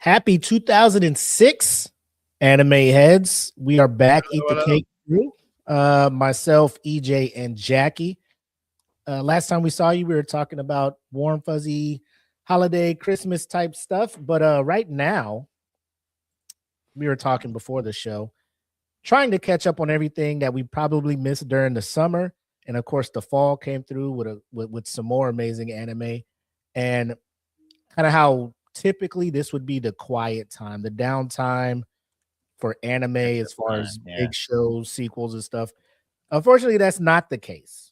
Happy 2006, anime heads. We are back. Eat the cake crew. Myself, EJ, and Jackie. Last time we saw you, we were talking about warm, fuzzy holiday, Christmas type stuff. But right now, we were talking before the show, trying to catch up on everything that we probably missed during the summer. And of course, the fall came through with some more amazing anime, and kind of how typically this would be the quiet time, the downtime for anime as far as big shows, sequels, and stuff. Unfortunately, that's not the case.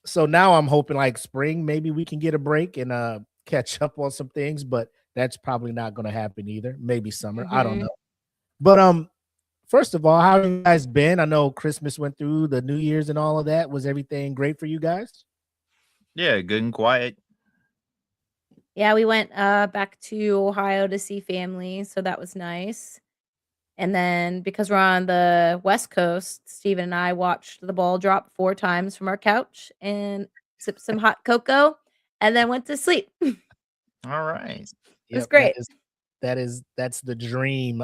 So now I'm hoping like spring, maybe we can get a break and catch up on some things, but that's probably not going to happen either. Maybe summer. I don't know. But first of all, how have you guys been? I know Christmas went through, the New Year's and all of that. Was everything great for you guys? Yeah, good and quiet. Yeah, we went back to Ohio to see family, so that was nice. And then because we're on the West Coast, Steven and I watched the ball drop 4 times from our couch and sipped some hot cocoa and then went to sleep. All right. It was great. That's the dream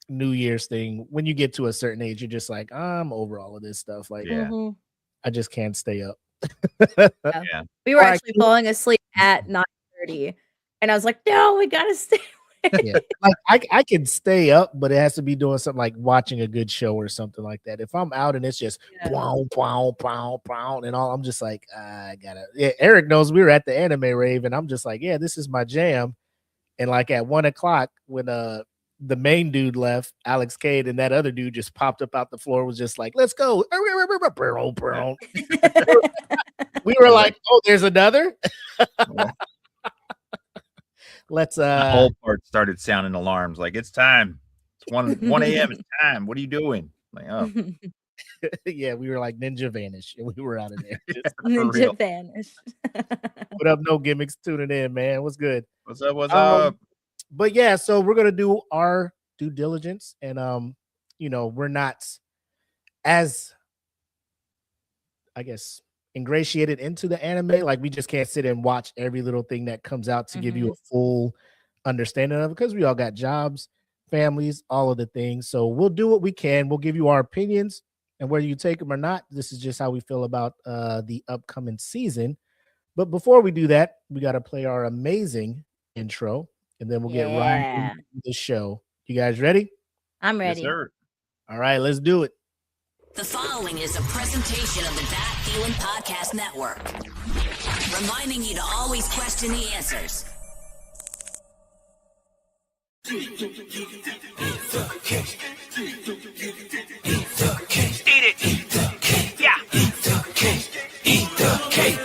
New Year's thing. When you get to a certain age, you're just like, I'm over all of this stuff. Like, I just can't stay up. Yeah. We were actually falling asleep at 9:30, and I was like, "No, we gotta stay awake." Yeah. Like I can stay up, but it has to be doing something like watching a good show or something like that. If I'm out and it's just pow, pow, pow, pow, and all, I'm just like, I gotta. Yeah, Eric knows we were at the anime rave, and I'm just like, yeah, this is my jam. And like at 1:00 when the main dude left, Alex Cade, and that other dude just popped up out the floor, was just like, let's go. We were like, oh, there's another. Let's the whole part started sounding alarms like it's time. It's 1 a.m. It's time. What are you doing? Like, oh. Yeah, we were like Ninja Vanish, and we were out of there. Ninja Vanish. What up, No Gimmicks, tuning in, man. What's good? What's up? What's up? But yeah, so we're gonna do our due diligence, and we're not as, I guess, ingratiated into the anime. Like, we just can't sit and watch every little thing that comes out to give you a full understanding of it, because we all got jobs, families, all of the things. So we'll do what we can. We'll give you our opinions, and whether you take them or not, this is just how we feel about the upcoming season. But before we do that, we got to play our amazing intro, and then we'll get right into the show. You guys ready? I'm ready. Yes, sir. All right, let's do it. The following is a presentation of the That Feeling Podcast Network, reminding you to always question the answers. Eat the cake. Eat the cake. Eat it. Eat the cake. Yeah. Eat the cake. Eat the cake.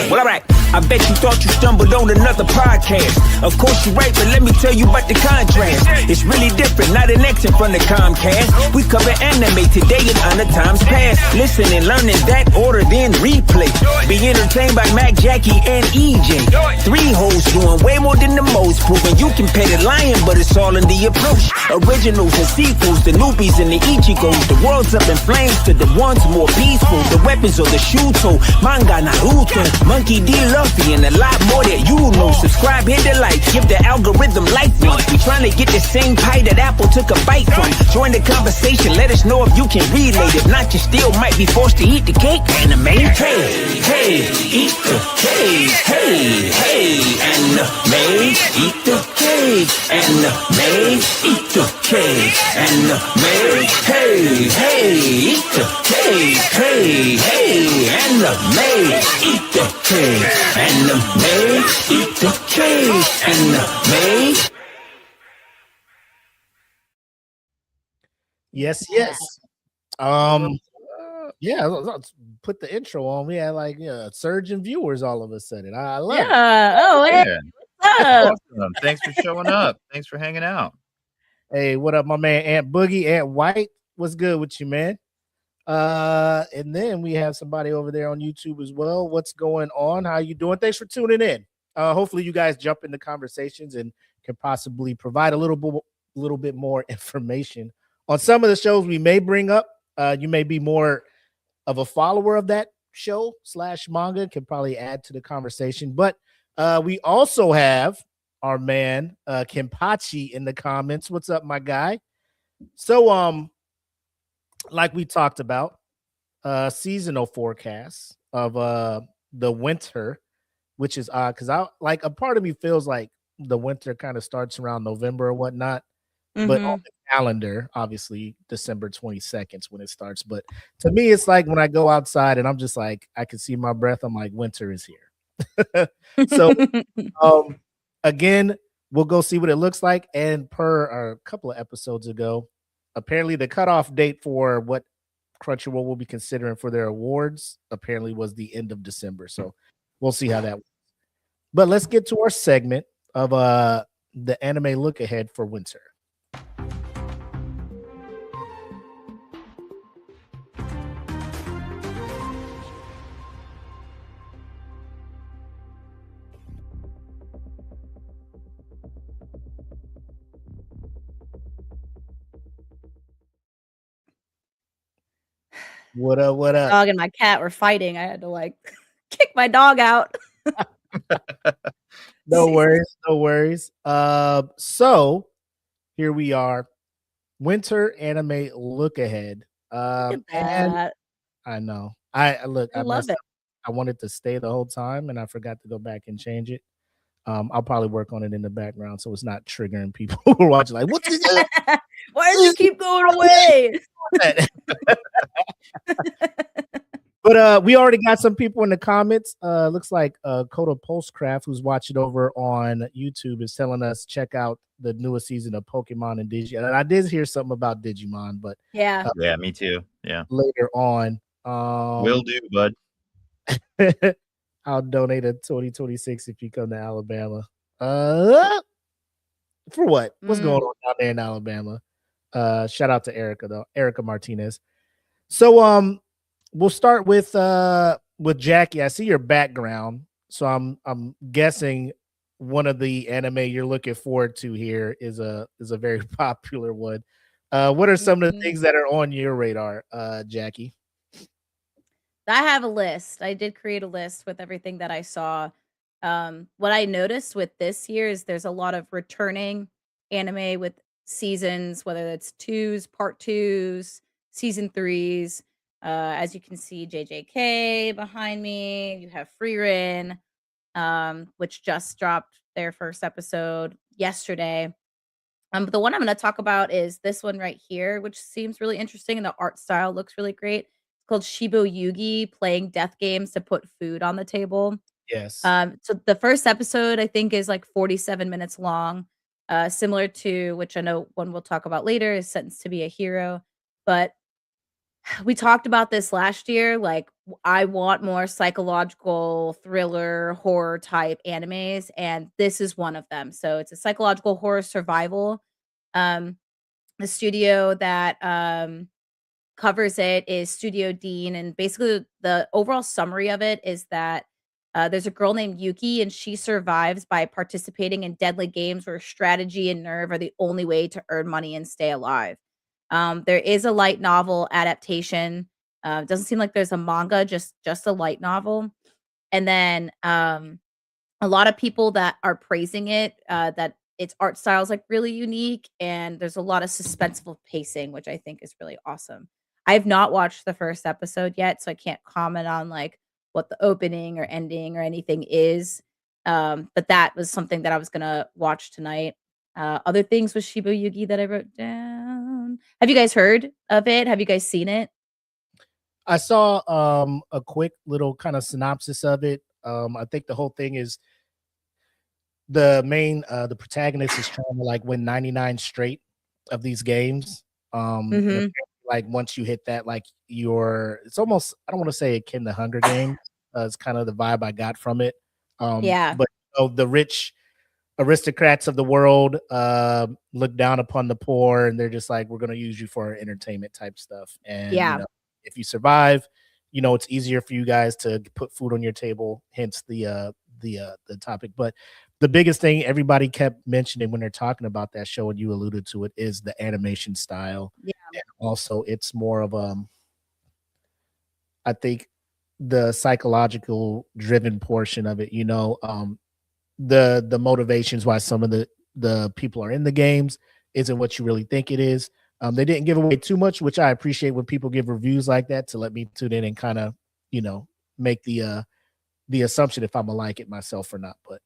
Well, all right. I bet you thought you stumbled on another podcast. Of course you're right, but let me tell you about the contrast. It's really different, not an exit from the Comcast. We cover anime today and other times past. Listen and learn in that order, then replay. Be entertained by Mac, Jackie, and EJ. 3 hosts doing way more than the most, proving you can pay the lion, but it's all in the approach. Originals and sequels, the newbies and the Ichigos. The world's up in flames to the ones more peaceful. The weapons or the Shuto, manga, Naruto, Monkey D. Luffy, and a lot more that you know. Subscribe, hit the like, give the algorithm life once. We trying to get the same pie that Apple took a bite from. Join the conversation, let us know if you can relate. If not, you still might be forced to eat the cake. Anime, hey, hey, eat the cake. Hey, hey, anime, eat the cake. Anime, eat the cake. Anime, hey, hey, eat the cake. Hey, hey, anime, eat the cake. Anime, eat the cake. Anime. Yes. Yeah, let's put the intro on. We had like a surge in viewers all of a sudden. I love it. Oh, hey, what's up? Awesome. Thanks for showing up. Thanks for hanging out. Hey, what up, my man Aunt Boogie, Aunt White? What's good with you, man? And then we have somebody over there on YouTube as well. What's going on? How you doing? Thanks for tuning in. Hopefully you guys jump into conversations and can possibly provide a little bit more information on some of the shows we may bring up. You may be more of a follower of that show / manga, can probably add to the conversation. But we also have our man Kenpachi in the comments. What's up, my guy? So like we talked about, seasonal forecasts of the winter, which is odd because I like a part of me feels like the winter kind of starts around November or whatnot. But on Mhm. the calendar, obviously December 22nd is when it starts. But to me, it's like when I go outside and I'm just like, I can see my breath. I'm like, winter is here. So again, we'll go see what it looks like. And per a couple of episodes ago, apparently the cutoff date for what Crunchyroll will be considering for their awards apparently was the end of December. So we'll see how that works. But let's get to our segment of the anime look ahead for winter. What up? What up? Dog and my cat were fighting. I had to like kick my dog out. No worries, no worries. So here we are, winter anime look ahead. Look at And that. I know, I look, I I love messed it. up. I wanted to stay the whole time, and I forgot to go back and change it. I'll probably work on it in the background so it's not triggering people who are watching. Like, what's this? Why does it keep going away? But we already got some people in the comments. Looks like Coda Pulsecraft, who's watching over on YouTube, is telling us check out the newest season of Pokemon and Digimon. And I did hear something about Digimon, but Yeah. Yeah, me too. Yeah. later on, Will do, bud. I'll donate a 2026 if you come to Alabama. For what? What's going on down there in Alabama? Shout out to Erica though, Erica Martinez. So we'll start with Jackie. I see your background, so I'm guessing one of the anime you're looking forward to here is a very popular one. What are some of the Mhm. things that are on your radar, Jackie? I have a list. I did create a list with everything that I saw. What I noticed with this year is there's a lot of returning anime with seasons, whether it's twos, part twos, season threes. As you can see, JJK behind me. You have Frieren, which just dropped their first episode yesterday. But the one I'm going to talk about is this one right here, which seems really interesting, and the art style looks really great. It's called Shibo Yugi, playing death games to put food on the table. Yes. So the first episode I think is like 47 minutes long, similar to which I know one we'll talk about later is Sentenced to be a Hero. But we talked about this last year. Like, I want more psychological thriller horror type animes, and this is one of them. So it's a psychological horror survival. Um, the studio that covers it is Studio Dean, and basically the overall summary of it is that there's a girl named Yuki, and she survives by participating in deadly games where strategy and nerve are the only way to earn money and stay alive. There is a light novel adaptation. Doesn't seem like there's a manga, just a light novel. And then a lot of people that are praising it, that its art style is like really unique, and there's a lot of suspenseful pacing, which I think is really awesome. I have not watched the first episode yet, so I can't comment on like what the opening or ending or anything is. But that was something that I was gonna watch tonight. Other things with Shibu Yugi that I wrote down. Have you guys heard of it? Have you guys seen it? I saw a quick little kind of synopsis of it. I think the whole thing is the protagonist is trying to like win 99 straight of these games. And Mhm. apparently, like once you hit that, like it's almost, I don't want to say akin to Hunger Games. It's kind of the vibe I got from it. Yeah. But the rich aristocrats of the world look down upon the poor, and they're just like, we're gonna use you for entertainment type stuff. And Yeah. if you survive, it's easier for you guys to put food on your table, hence the topic. But the biggest thing everybody kept mentioning when they're talking about that show, and you alluded to it, is the animation style. Yeah. And also it's more of I think the psychological driven portion of it, the motivations why some of the people are in the games isn't what you really think it is. They didn't give away too much, which I appreciate when people give reviews like that to let me tune in and kind of, make the assumption if I'm gonna like it myself or not. But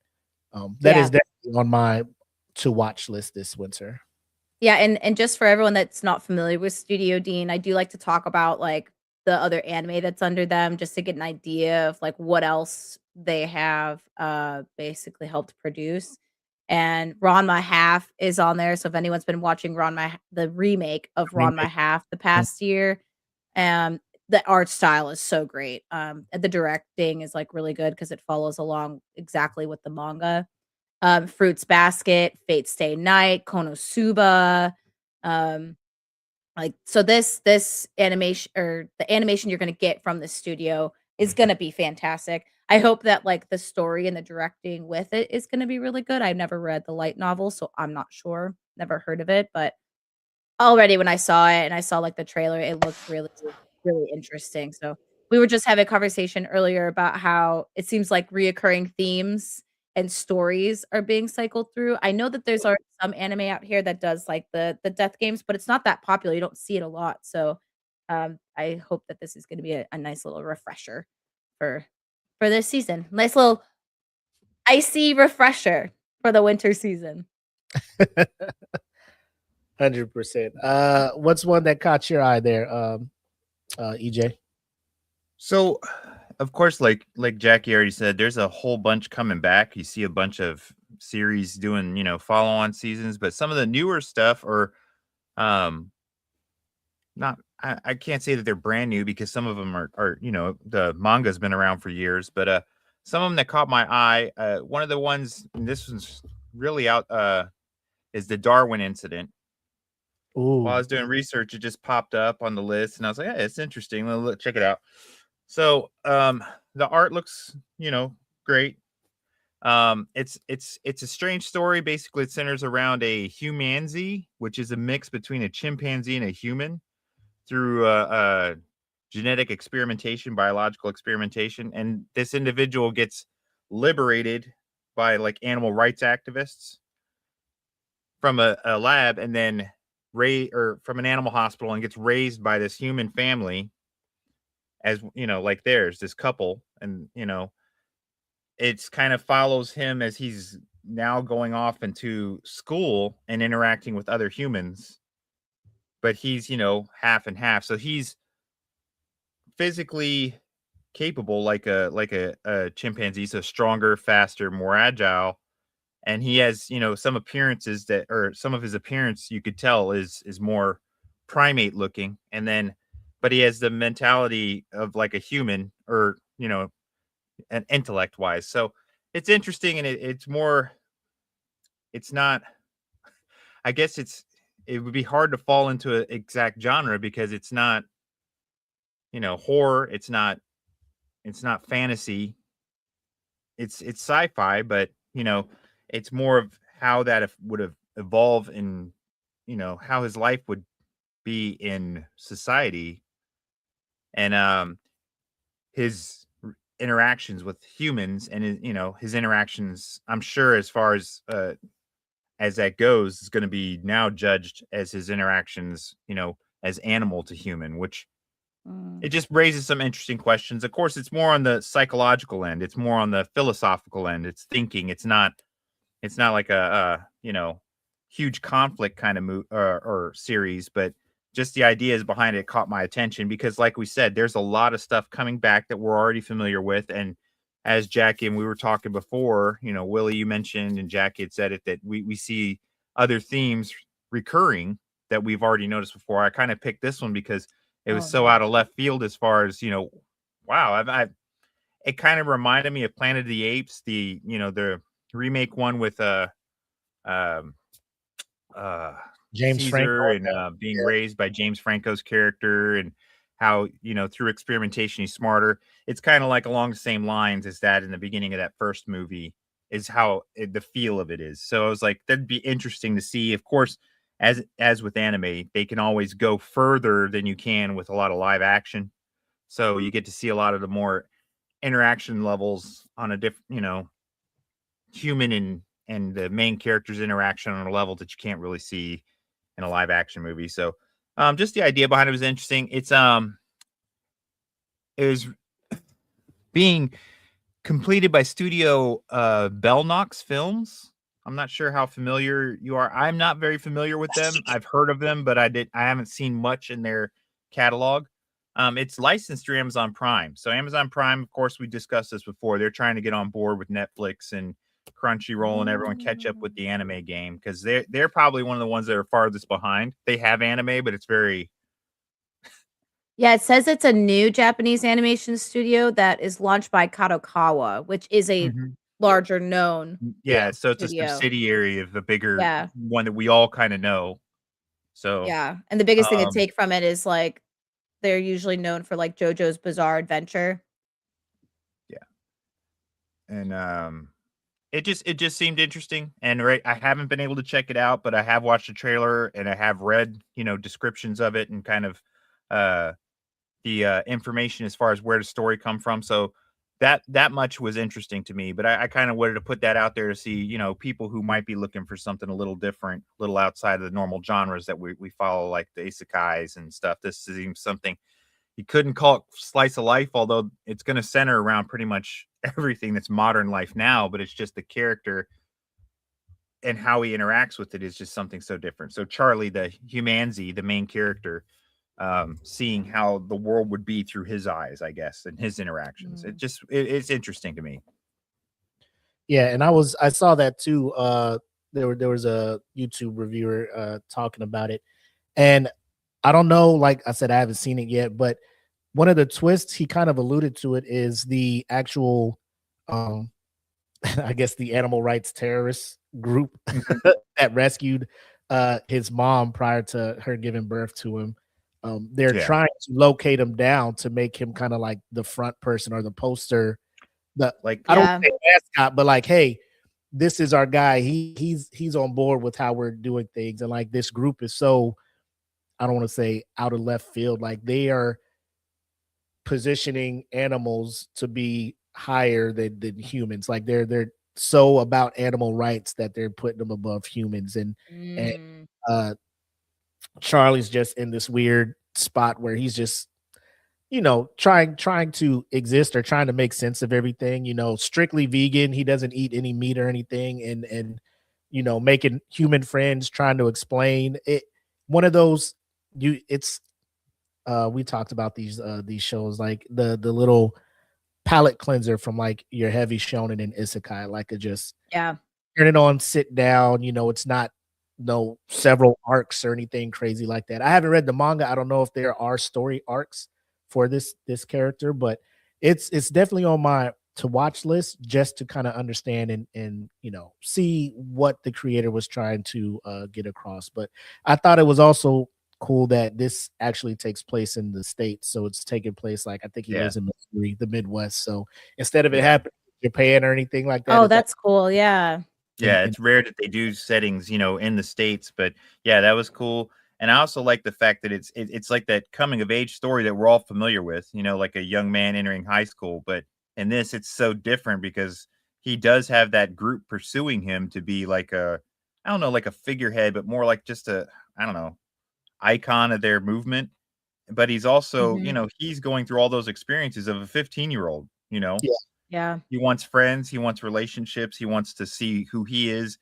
that is Yeah. definitely on my to watch list this winter. Yeah, and just for everyone that's not familiar with Studio Dean, I do like to talk about like the other anime that's under them just to get an idea of like what else they have basically helped produce. And Ranma Half is on there. So if anyone's been watching the remake of Ranma Remake. Half the past year, the art style is so great. And the directing is like really good because it follows along exactly with the manga. Fruits Basket, Fate Stay Night, Konosuba. Um, like so this animation or the animation you're gonna get from the studio is gonna be fantastic. I hope that like the story and the directing with it is gonna be really good. I've never read the light novel, so I'm not sure. Never heard of it, but already when I saw it and I saw like the trailer, it looked really, really interesting. So we were just having a conversation earlier about how it seems like reoccurring themes and stories are being cycled through. I know that there's already some anime out here that does like the death games, but it's not that popular. You don't see it a lot. So I hope that this is going to be a nice little refresher for for this season. Nice little icy refresher for the winter season. 100%. What's one that caught your eye there, EJ? So, of course, like Jackie already said, there's a whole bunch coming back. You see a bunch of series doing, follow-on seasons, but some of the newer stuff are not I can't say that they're brand new because some of them are the manga's been around for years, but some of them that caught my eye, one of the ones, and this one's really out, is the Darwin incident. While I Ooh, was doing research, it just popped up on the list, and I was like, "Hey, it's interesting. Check it out." So, the art looks, great. It's a strange story. Basically, it centers around a humanzee, which is a mix between a chimpanzee and a human through genetic experimentation, biological experimentation, and this individual gets liberated by like animal rights activists from a lab, and then or from an animal hospital, and gets raised by this human family as like theirs, this couple, and it's kind of follows him as he's now going off into school and interacting with other humans, but he's half and half, so he's physically capable like a chimpanzee, so stronger, faster, more agile, and he has some appearances that, or some of his appearance you could tell is more primate looking, and then but he has the mentality of like a human, or an intellect wise. So it's interesting, and it's more, it's not, I guess it would be hard to fall into an exact genre because it's not horror, it's not fantasy, it's sci-fi, but it's more of how that would have evolved, in how his life would be in society, and his interactions with humans, and his interactions, I'm sure, as far as that goes, is going to be now judged as his interactions as animal to human, which it just raises some interesting questions. Of course, it's more on the psychological end, it's more on the philosophical end, it's thinking, it's not like a huge conflict kind of or series, but just the ideas behind it caught my attention because, like we said, there's a lot of stuff coming back that we're already familiar with. And as Jackie and we were talking before, Willie, you mentioned, and Jackie had said it, that we see other themes recurring that we've already noticed before. I kind of picked this one because it was so out of left field as far as, wow, it kind of reminded me of Planet of the Apes, the remake one with um James Caesar, Franco. and being raised by James Franco's character, and how through experimentation he's smarter. It's kind of like along the same lines as that in the beginning of that first movie, is how the feel of it is. So I was like, that'd be interesting to see. Of course, as with anime, they can always go further than you can with a lot of live action. So you get to see a lot of the more interaction levels on a different, human and the main character's interaction on a level that you can't really see in a live action movie. So just the idea behind it was interesting. It was being completed by Studio Bellnox Films. I'm not sure how familiar you are. I'm not very familiar with them. I've heard of them, but I haven't seen much in their catalog. It's licensed through Amazon Prime. So Amazon Prime, of course, we discussed this before. They're trying to get on board with Netflix and Crunchyroll and everyone catch up with the anime game, because they're probably one of the ones that are farthest behind. They have anime, but it's very Yeah, it says it's a new Japanese animation studio that is launched by Kadokawa, which is a larger known. yeah. So it's studio. a subsidiary of the bigger Yeah. one that we all kind of know. So Yeah, and the biggest thing to take from it is like they're usually known for like JoJo's Bizarre Adventure. and it just seemed interesting. And I haven't been able to check it out, but I have watched the trailer and I have read descriptions of it and kind of the information as far as where the story come from. So that much was interesting to me. But I kind of wanted to put that out there to see people who might be looking for something a little different, a little outside of the normal genres that we follow, like the isekais and stuff. This seems something you couldn't call it slice of life, although it's going to center around pretty much everything that's modern life now, but it's just the character and how he interacts with it is just something so different. So Charlie, the Humanzi, the main character, seeing how the world would be through his eyes, I guess, and his interactions. It's interesting to me. Yeah, and I saw that too. There was a YouTube reviewer talking about it, and I don't know, like I said, I haven't seen it yet, but one of the twists he kind of alluded to it is the actual I guess the animal rights terrorist group that rescued his mom prior to her giving birth to him. They're trying to locate him down to make him kind of like the front person or the poster. I don't say mascot, but like, hey, this is our guy. He's on board with how we're doing things. And like this group is so, I don't want to say out of left field. Like they are positioning animals to be higher than humans. Like they're so about animal rights that they're putting them above humans. And Charlie's just in this weird spot where he's just, trying to exist or trying to make sense of everything, strictly vegan. He doesn't eat any meat or anything. And making human friends, trying to explain it. One of those, we talked about these shows, like the little palate cleanser from like your heavy shonen and isekai, like just turn it on, sit down. It's not several arcs or anything crazy like that. I haven't read the manga. I don't know if there are story arcs for this character, but it's definitely on my to watch list just to kind of understand and see what the creator was trying to get across. But I thought it was also cool that this actually takes place in the States. So it's taking place, like, I think he lives in Missouri, the Midwest. So instead of it happening in Japan or anything like that. Oh, that's cool. Yeah. Yeah, it's rare that they do settings, in the States, but yeah, that was cool. And I also like the fact that it's like that coming of age story that we're all familiar with, like a young man entering high school. But in this, it's so different because he does have that group pursuing him to be like I don't know, like a figurehead, but more like just I don't know, icon of their movement. But he's also, he's going through all those experiences of a 15-year-old, Yeah. He wants friends, he wants relationships, he wants to see who he is,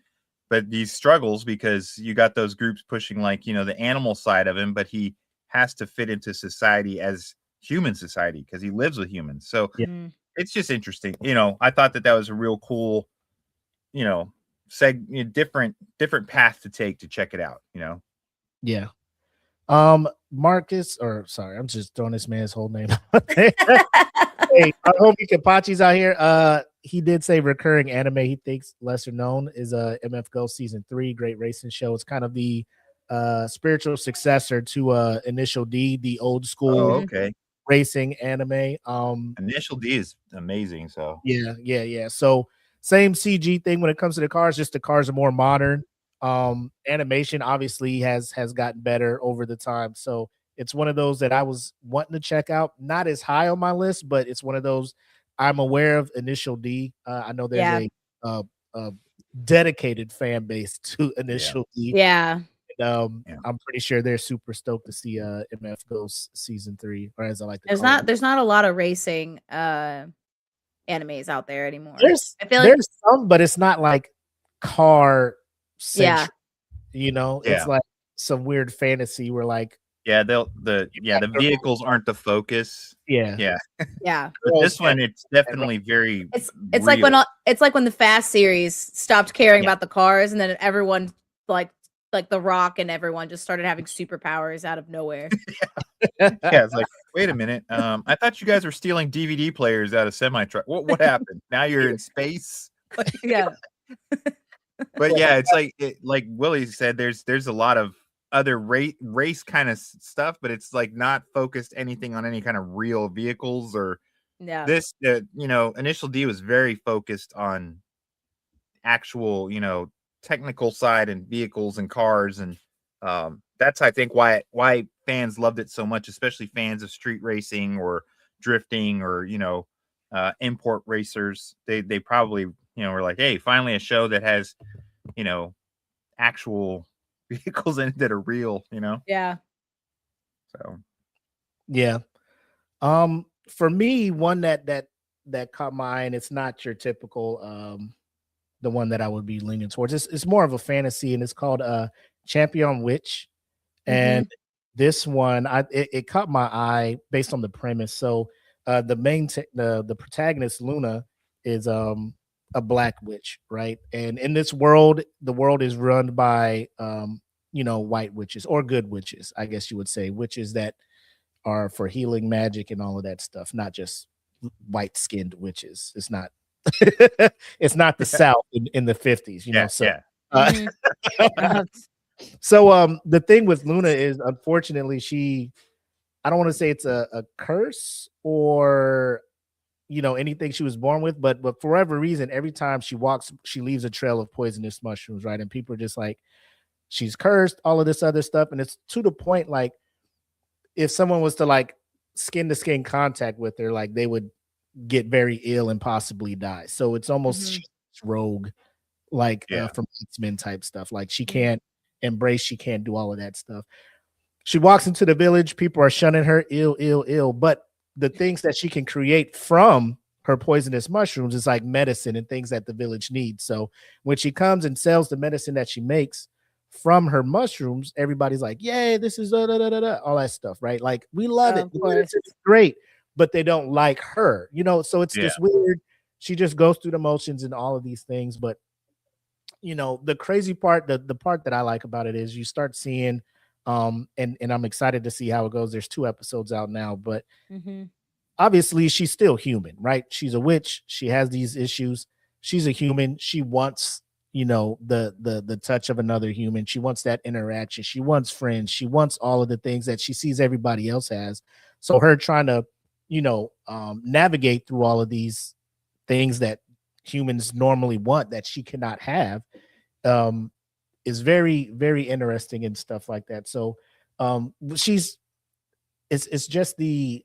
but these struggles because you got those groups pushing like, the animal side of him, but he has to fit into society as human society because he lives with humans. So it's just interesting. I thought that was a real cool, different path to take to check it out, Yeah. Marcus, or sorry, I'm just throwing this man's whole name out there. Hey, our homie Kapachi's out here. He did say recurring anime he thinks lesser known is MF Go season 3, great racing show. It's kind of the spiritual successor to Initial D, the old school racing anime. Initial D is amazing. So yeah. So same CG thing when it comes to the cars, just the cars are more modern. Animation obviously has gotten better over the time. So it's one of those that I was wanting to check out. Not as high on my list, but it's one of those I'm aware of. Initial D. I know there's a a dedicated fan base to Initial D. Yeah. And, Yeah. I'm pretty sure they're super stoked to see MF Ghost season 3, or as I like to There's call not it. there's not a lot of racing animes out there anymore. There's I feel like there's some, but it's not like car yeah. centric. You know, Yeah. it's like some weird fantasy where like Yeah, the vehicles aren't the focus. yeah. Yeah. But Girls this one, and- it's definitely very. It's like when real. it's like when the Fast series stopped caring Yeah. about the cars, and then everyone like The Rock and everyone just started having superpowers out of nowhere. Yeah, it's like, wait a minute. I thought you guys were stealing DVD players out of semi truck. What happened? Now you're in space. Yeah. But yeah, it's like Willie said. There's a lot of other race kind of stuff, but it's like not focused anything on any kind of real vehicles or Yeah. this. Initial D was very focused on actual, technical side and vehicles and cars, and that's I think why fans loved it so much, especially fans of street racing or drifting or import racers. They probably were like, hey, finally a show that has actual vehicles in it that are real. Yeah. So Yeah. For me, one that caught my eye, and it's not your typical the one that I would be leaning towards. It's more of a fantasy, and it's called Champion Witch. And this one, it caught my eye based on the premise. So the main the protagonist Luna is a black witch, right? And in this world, the world is run by white witches, or good witches, I guess you would say, witches that are for healing magic and all of that stuff, not just white skinned witches. It's not it's not the South in the 50s, yeah, so yeah. So the thing with Luna is, unfortunately, I don't want to say it's a curse or anything she was born with, but for whatever reason, every time she walks, she leaves a trail of poisonous mushrooms, right? And people are just like, she's cursed, all of this other stuff. And it's to the point, like, if someone was to like skin to skin contact with her, like they would get very ill and possibly die. So it's almost she's rogue, like from X-Men type stuff. Like she can't embrace, she can't do all of that stuff. She walks into the village, people are shunning her, ill. But the things that she can create from her poisonous mushrooms is like medicine and things that the village needs. So when she comes and sells the medicine that she makes from her mushrooms, everybody's like, yay, this is all that stuff, right? Like, we love it. It's great, but they don't like her, so it's just weird. She just goes through the motions and all of these things. But the crazy part, the part that I like about it is you start seeing and I'm excited to see how it goes. There's 2 episodes out now, but obviously she's still human, right? She's a witch, she has these issues, she's a human, she wants the touch of another human, she wants that interaction, she wants friends, she wants all of the things that she sees everybody else has. So her trying to navigate through all of these things that humans normally want that she cannot have is very, very interesting and stuff like that. So it's just the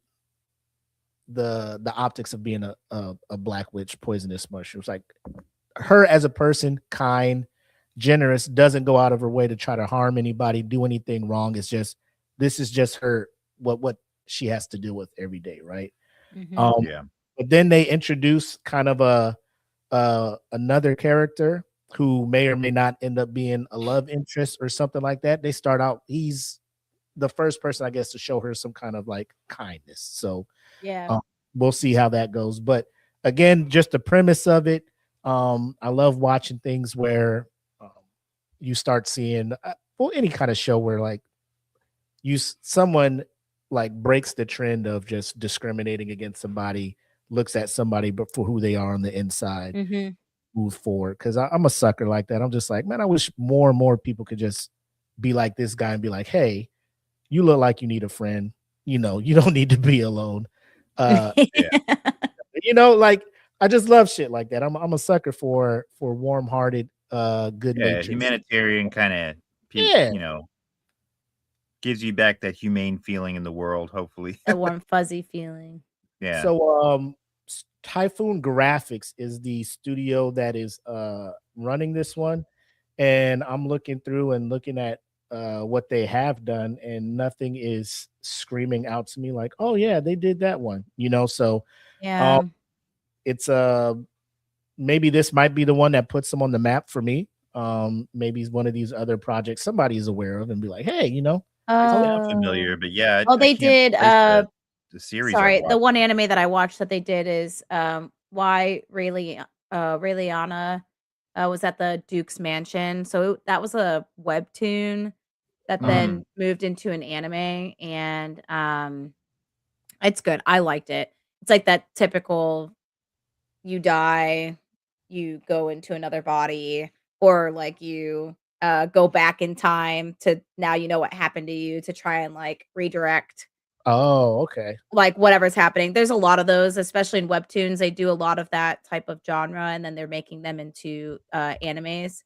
optics of being a black witch, poisonous mushrooms. Like, her as a person, kind, generous, doesn't go out of her way to try to harm anybody, do anything wrong. It's just, this is just her, what she has to deal with every day, right? But then they introduce kind of another character who may or may not end up being a love interest or something like that. They start out, he's the first person, I guess, to show her some kind of like kindness. So we'll see how that goes. But again, just the premise of it, I love watching things where you start seeing any kind of show where like someone like breaks the trend of just discriminating against somebody, looks at somebody but for who they are on the inside, move forward. Because I'm a sucker like that. I'm just like, man, I wish more and more people could just be like this guy and be like, hey, you look like you need a friend, you don't need to be alone. Like, I just love shit like that. I'm a sucker for warm-hearted, good nature, humanitarian kind of, gives you back that humane feeling in the world, hopefully. A warm fuzzy feeling. Yeah. Typhoon Graphics is the studio that is running this one, and I'm looking through and looking at what they have done, and nothing is screaming out to me like, oh yeah, they did that one, so Yeah. it's maybe this might be the one that puts them on the map for me. Maybe one of these other projects somebody is aware of and be like, hey, It sounds Oh. familiar, but yeah, Oh, I they can't did. place the series I've Sorry, the watched. one anime that I watched that they did is why Raeliana was at the Duke's mansion. So that was a webtoon that Mm. then moved into an anime, and it's good. I liked it. It's like that typical you die, you go into another body, or like you go back in time to now you know what happened to you to try and like redirect Oh, okay. like whatever's happening. There's a lot of those, especially in webtoons. They do a lot of that type of genre, and then they're making them into animes.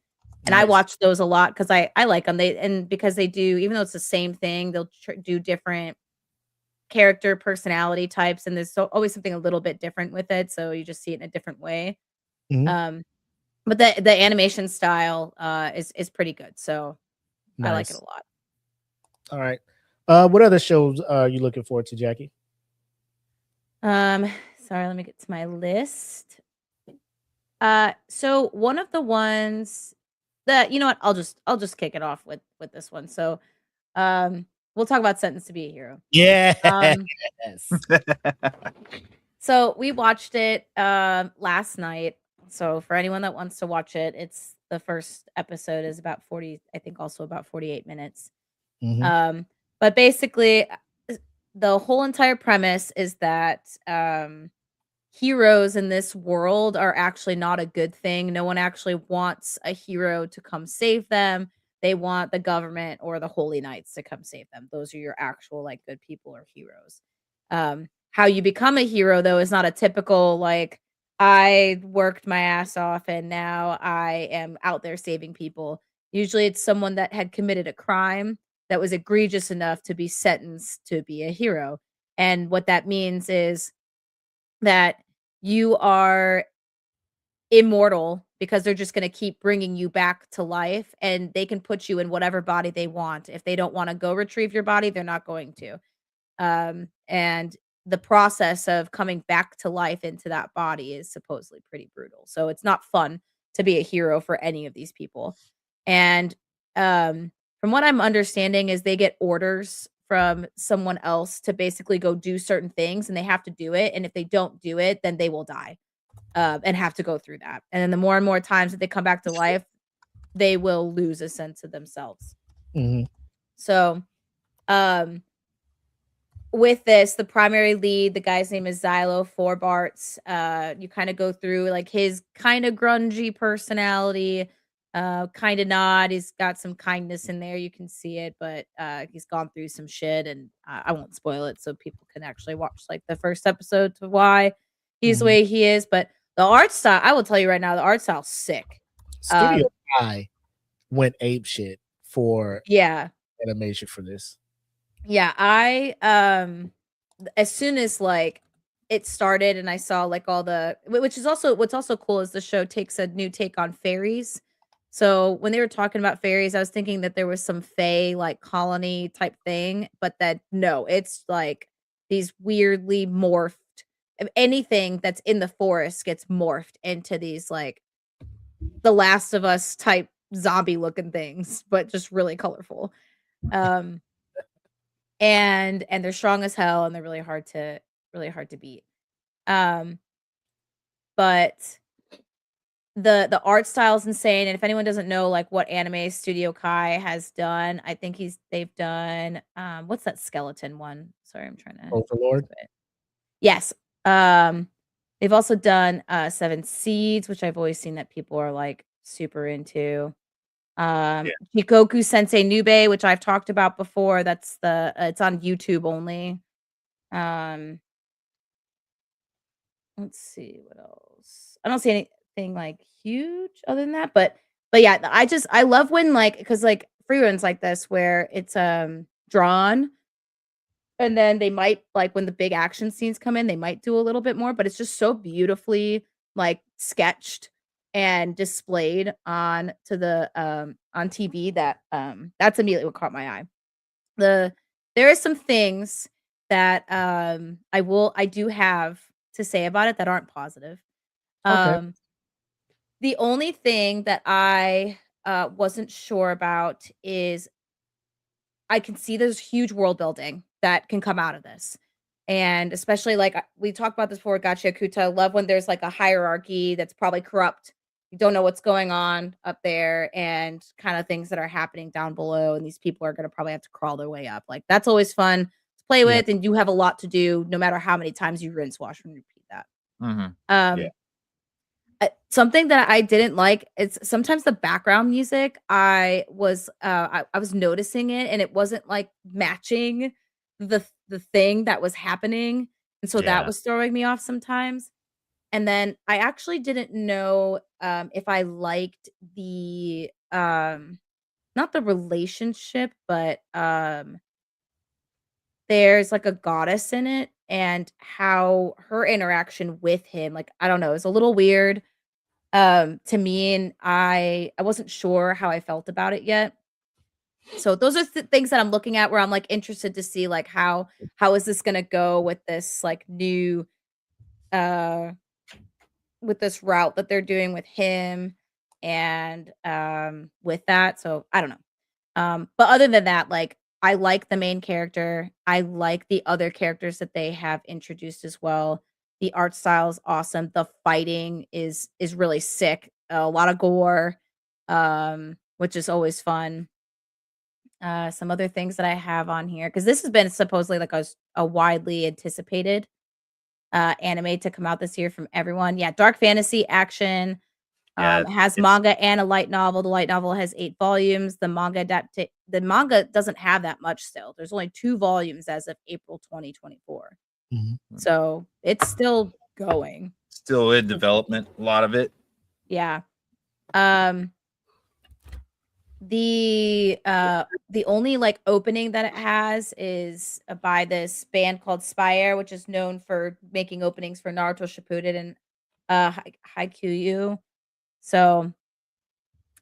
And I Nice. watch those a lot because I like them. Because they do, even though it's the same thing, they'll do different character personality types, and there's always something a little bit different with it. So you just see it in a different way. Mhm. But the animation style is pretty good. So I like it Nice. a lot. All right. What other shows are you looking forward to, Jackie? Sorry, let me get to my list. So one of the ones that you know what, I'll just kick it off with this one. So, we'll talk about Sentence to Be a Hero. Yes. So we watched it last night. So for anyone that wants to watch it, it's the first episode is about 40, I think also about 48 minutes. Mhm. But basically the whole entire premise is that heroes in this world are actually not a good thing. No one actually wants a hero to come save them. They want the government or the holy knights to come save them. Those are your actual like good people or heroes. How you become a hero though is not a typical like I worked my ass off and now I am out there saving people. Usually it's someone that had committed a crime that was egregious enough to be sentenced to be a hero. And what that means is that you are immortal because they're just going to keep bringing you back to life, and they can put you in whatever body they want. If they don't want to go retrieve your body, they're not going to. And the process of coming back to life into that body is supposedly pretty brutal. So it's not fun to be a hero for any of these people. And from what I'm understanding is they get orders from someone else to basically go do certain things, and they have to do it. And if they don't do it, then they will die and have to go through that. And then the more and more times that they come back to life, they will lose a sense of themselves. Mhm. So, with this, the primary lead, the guy's name is Xylo Forbarts. You kind of go through like his kind of grungy personality, kind of not. He's got some kindness in there. You can see it, but he's gone through some shit, and I won't spoil it so people can actually watch like the first episode to why he's the Mhm. way he is. But the art style, I will tell you right now, the art style's sick. Studio I went ape shit for Yeah. animation for this. Yeah, I as soon as like it started and I saw like all the which is also what's also cool is the show takes a new take on fairies. So when they were talking about fairies, I was thinking that there was some fae like colony type thing, but that no, it's like these weirdly morphed anything that's in the forest gets morphed into these like the Last of Us type zombie looking things, but just really colorful. Um and they're strong as hell and they're really hard to beat. Um, but the art style is insane. And if anyone doesn't know like what anime Studio Kai has done, I think they've done what's that skeleton one? Sorry, I'm trying to Overlord. think of it. Yes. Um they've also done Seven Seeds, which I've always seen that people are like super into. Yeah. Shikoku Sensei Nube, which I've talked about before. That's the it's on YouTube only. Um, let's see what else. I don't see anything like huge other than that, but yeah, I love when like because like free runs like this where it's drawn And then they might like when the big action scenes come in, they might do a little bit more, but it's just so beautifully like sketched and displayed on to the on TV that that's immediately what caught my eye. There are some things that I do have to say about it that aren't positive. Okay. The only thing that I wasn't sure about is I can see there's huge world building that can come out of this. And especially like we talked about this before, Gotcha Kuta. I love when there's like a hierarchy that's probably corrupt. You don't know what's going on up there and kind of things that are happening down below. And these people are going to probably have to crawl their way up. Like that's always fun to play Yeah. with. And you have a lot to do no matter how many times you rinse, wash, and repeat that. Yeah. Something that I didn't like is sometimes the background music. I was noticing it, and it wasn't like matching the thing that was happening, and so that Yeah. was throwing me off sometimes. And then I actually didn't know if I liked the not the relationship, but there's like a goddess in it, and how her interaction with him, like I don't know, it's a little weird to me, and I wasn't sure how I felt about it yet. So those are things that I'm looking at where I'm like interested to see like how is this gonna go with this like new uh with this route that they're doing with him and with that. So I don't know. But other than that, like I like the main character. I like the other characters that they have introduced as well. The art style is awesome. The fighting is really sick. A lot of gore, which is always fun. Some other things that I have on here because this has been supposedly like a widely anticipated anime to come out this year from everyone. Yeah, dark fantasy action. Yeah. Has It's manga and a light novel. The light novel has 8 volumes. The manga doesn't have that much still. There's only 2 volumes as of April 2024. Mhm. So it's still going. still in development, a lot of it. Yeah. The only like opening that it has is by this band called Spire, which is known for making openings for Naruto Shippuden and Haikyuu. So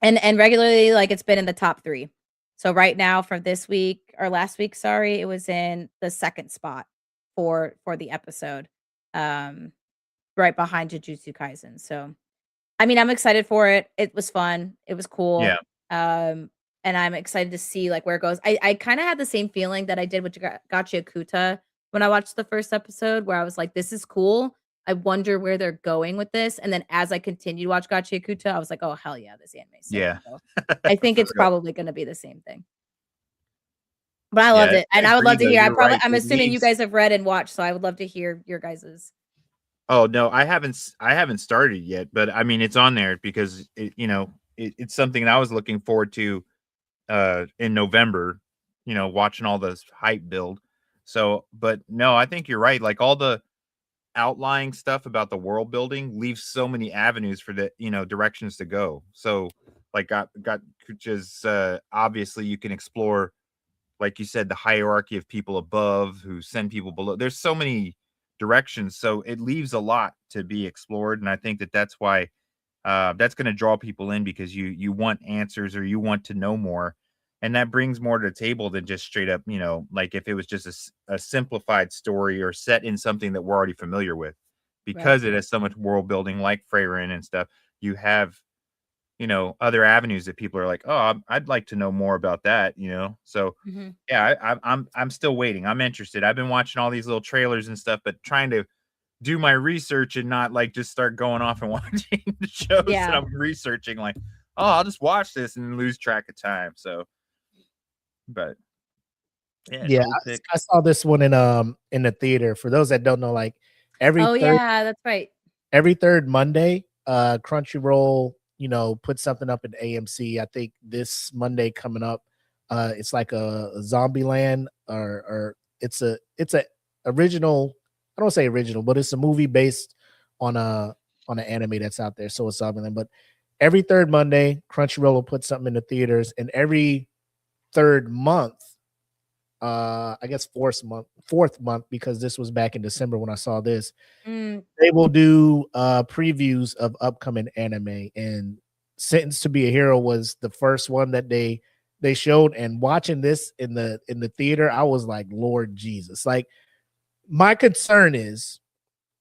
and regularly like it's been in the top 3. So right now for this week or last week, sorry, it was in the 2nd spot for the episode. Right behind Jujutsu Kaisen. So I mean, I'm excited for it. It was fun. It was cool. Yeah. And I'm excited to see like where it goes. I kind of had the same feeling that I did with Gotcha Kuta when I watched the first episode, where I was like, "This is cool. I wonder where they're going with this." And then as I continued to watch Gotcha Kuta, I was like, "Oh hell yeah, this anime is sick." Yeah. So I think it's For real. probably going to be the same thing. But I loved it, and I would love to hear. I'm assuming you guys have read and watched, so I would love to hear your guys's. Oh no, I haven't started yet, but I mean it's on there because it's something that I was looking forward to in November, watching all this hype build. So, but no, I think you're right. Like all the outlying stuff about the world building leaves so many avenues for the directions to go. So, like got just obviously you can explore, like you said, the hierarchy of people above who send people below. There's so many directions, so it leaves a lot to be explored, and I think that's why that's going to draw people in, because you want answers or you want to know more, and that brings more to the table than just straight up like if it was just a simplified story or set in something that we're already familiar with, because it has so much world building like Freyrin and stuff. You have other avenues that people are like, oh, I'd like to know more about that, so yeah, I'm still waiting. I'm interested. I've been watching all these little trailers and stuff, but trying to do my research and not like just start going off and watching the shows that I'm researching, like, oh, I'll just watch this and lose track of time. So, but yeah, I saw this one in the theater. For those that don't know, like Yeah, that's right. Every third Monday, Crunchyroll, put something up in AMC. I think this Monday coming up, it's like a Zombieland, or it's a original. I don't say original, but it's a movie based on an anime that's out there. So it's Zombieland. But every third Monday, Crunchyroll will put something in the theaters, and every third month, I guess fourth month, because this was back in December when I saw this. Mm, They will do previews of upcoming anime, and Sentenced to Be a Hero was the first one that they showed. And watching this in the theater, I was like, Lord Jesus. Like, my concern is,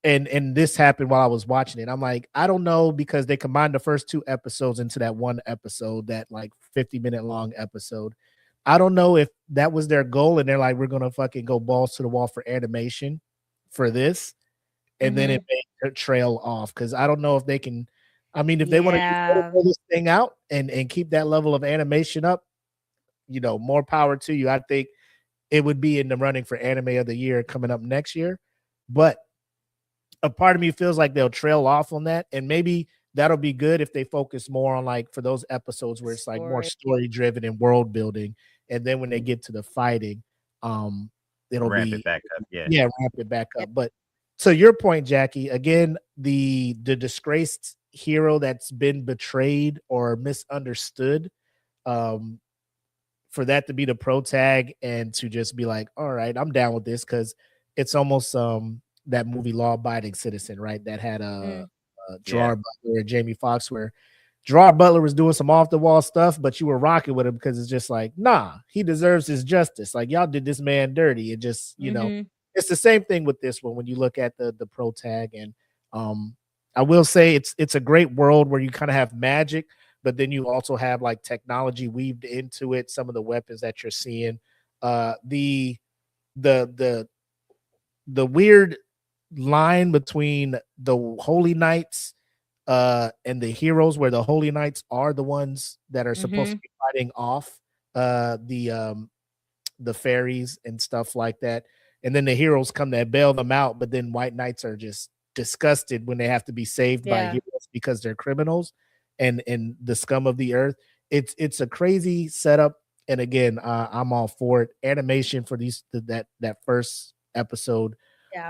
and this happened while I was watching it, I'm like, I don't know, because they combined the first 2 episodes into that one episode, that like 50-minute long episode. I don't know if that was their goal, and they're like, we're gonna fucking go balls to the wall for animation for this, and then it may trail off, because I don't know if they can. I mean, if they want to pull this thing out and keep that level of animation up, more power to you. I think it would be in the running for anime of the year coming up next year. But a part of me feels like they'll trail off on that, and maybe that'll be good if they focus more on, like, for those episodes where it's like more story driven and world building, and then when they get to the fighting, it'll Ramp be it back up. Yeah. ramp it back up. But to your point, Jackie, again, the disgraced hero that's been betrayed or misunderstood, for that to be the pro tag, and to just be like, all right, I'm down with this, because it's almost that movie Law Abiding Citizen, right? That had Gerard Butler and Jamie Foxx, where Gerard Butler was doing some off the wall stuff, but you were rocking with him because it's just like, nah, he deserves his justice. Like, y'all did this man dirty. It just, it's the same thing with this one when you look at the pro tag. And I will say it's a great world where you kind of have magic, but then you also have like technology weaved into it. Some of the weapons that you're seeing, the weird line between the Holy Knights and the heroes, where the Holy Knights are the ones that are supposed to be fighting off the fairies and stuff like that, and then the heroes come to bail them out, but then White Knights are just disgusted when they have to be saved by heroes because they're criminals and the scum of the earth. It's a crazy setup, and again, I'm all for it. Animation for that first episode,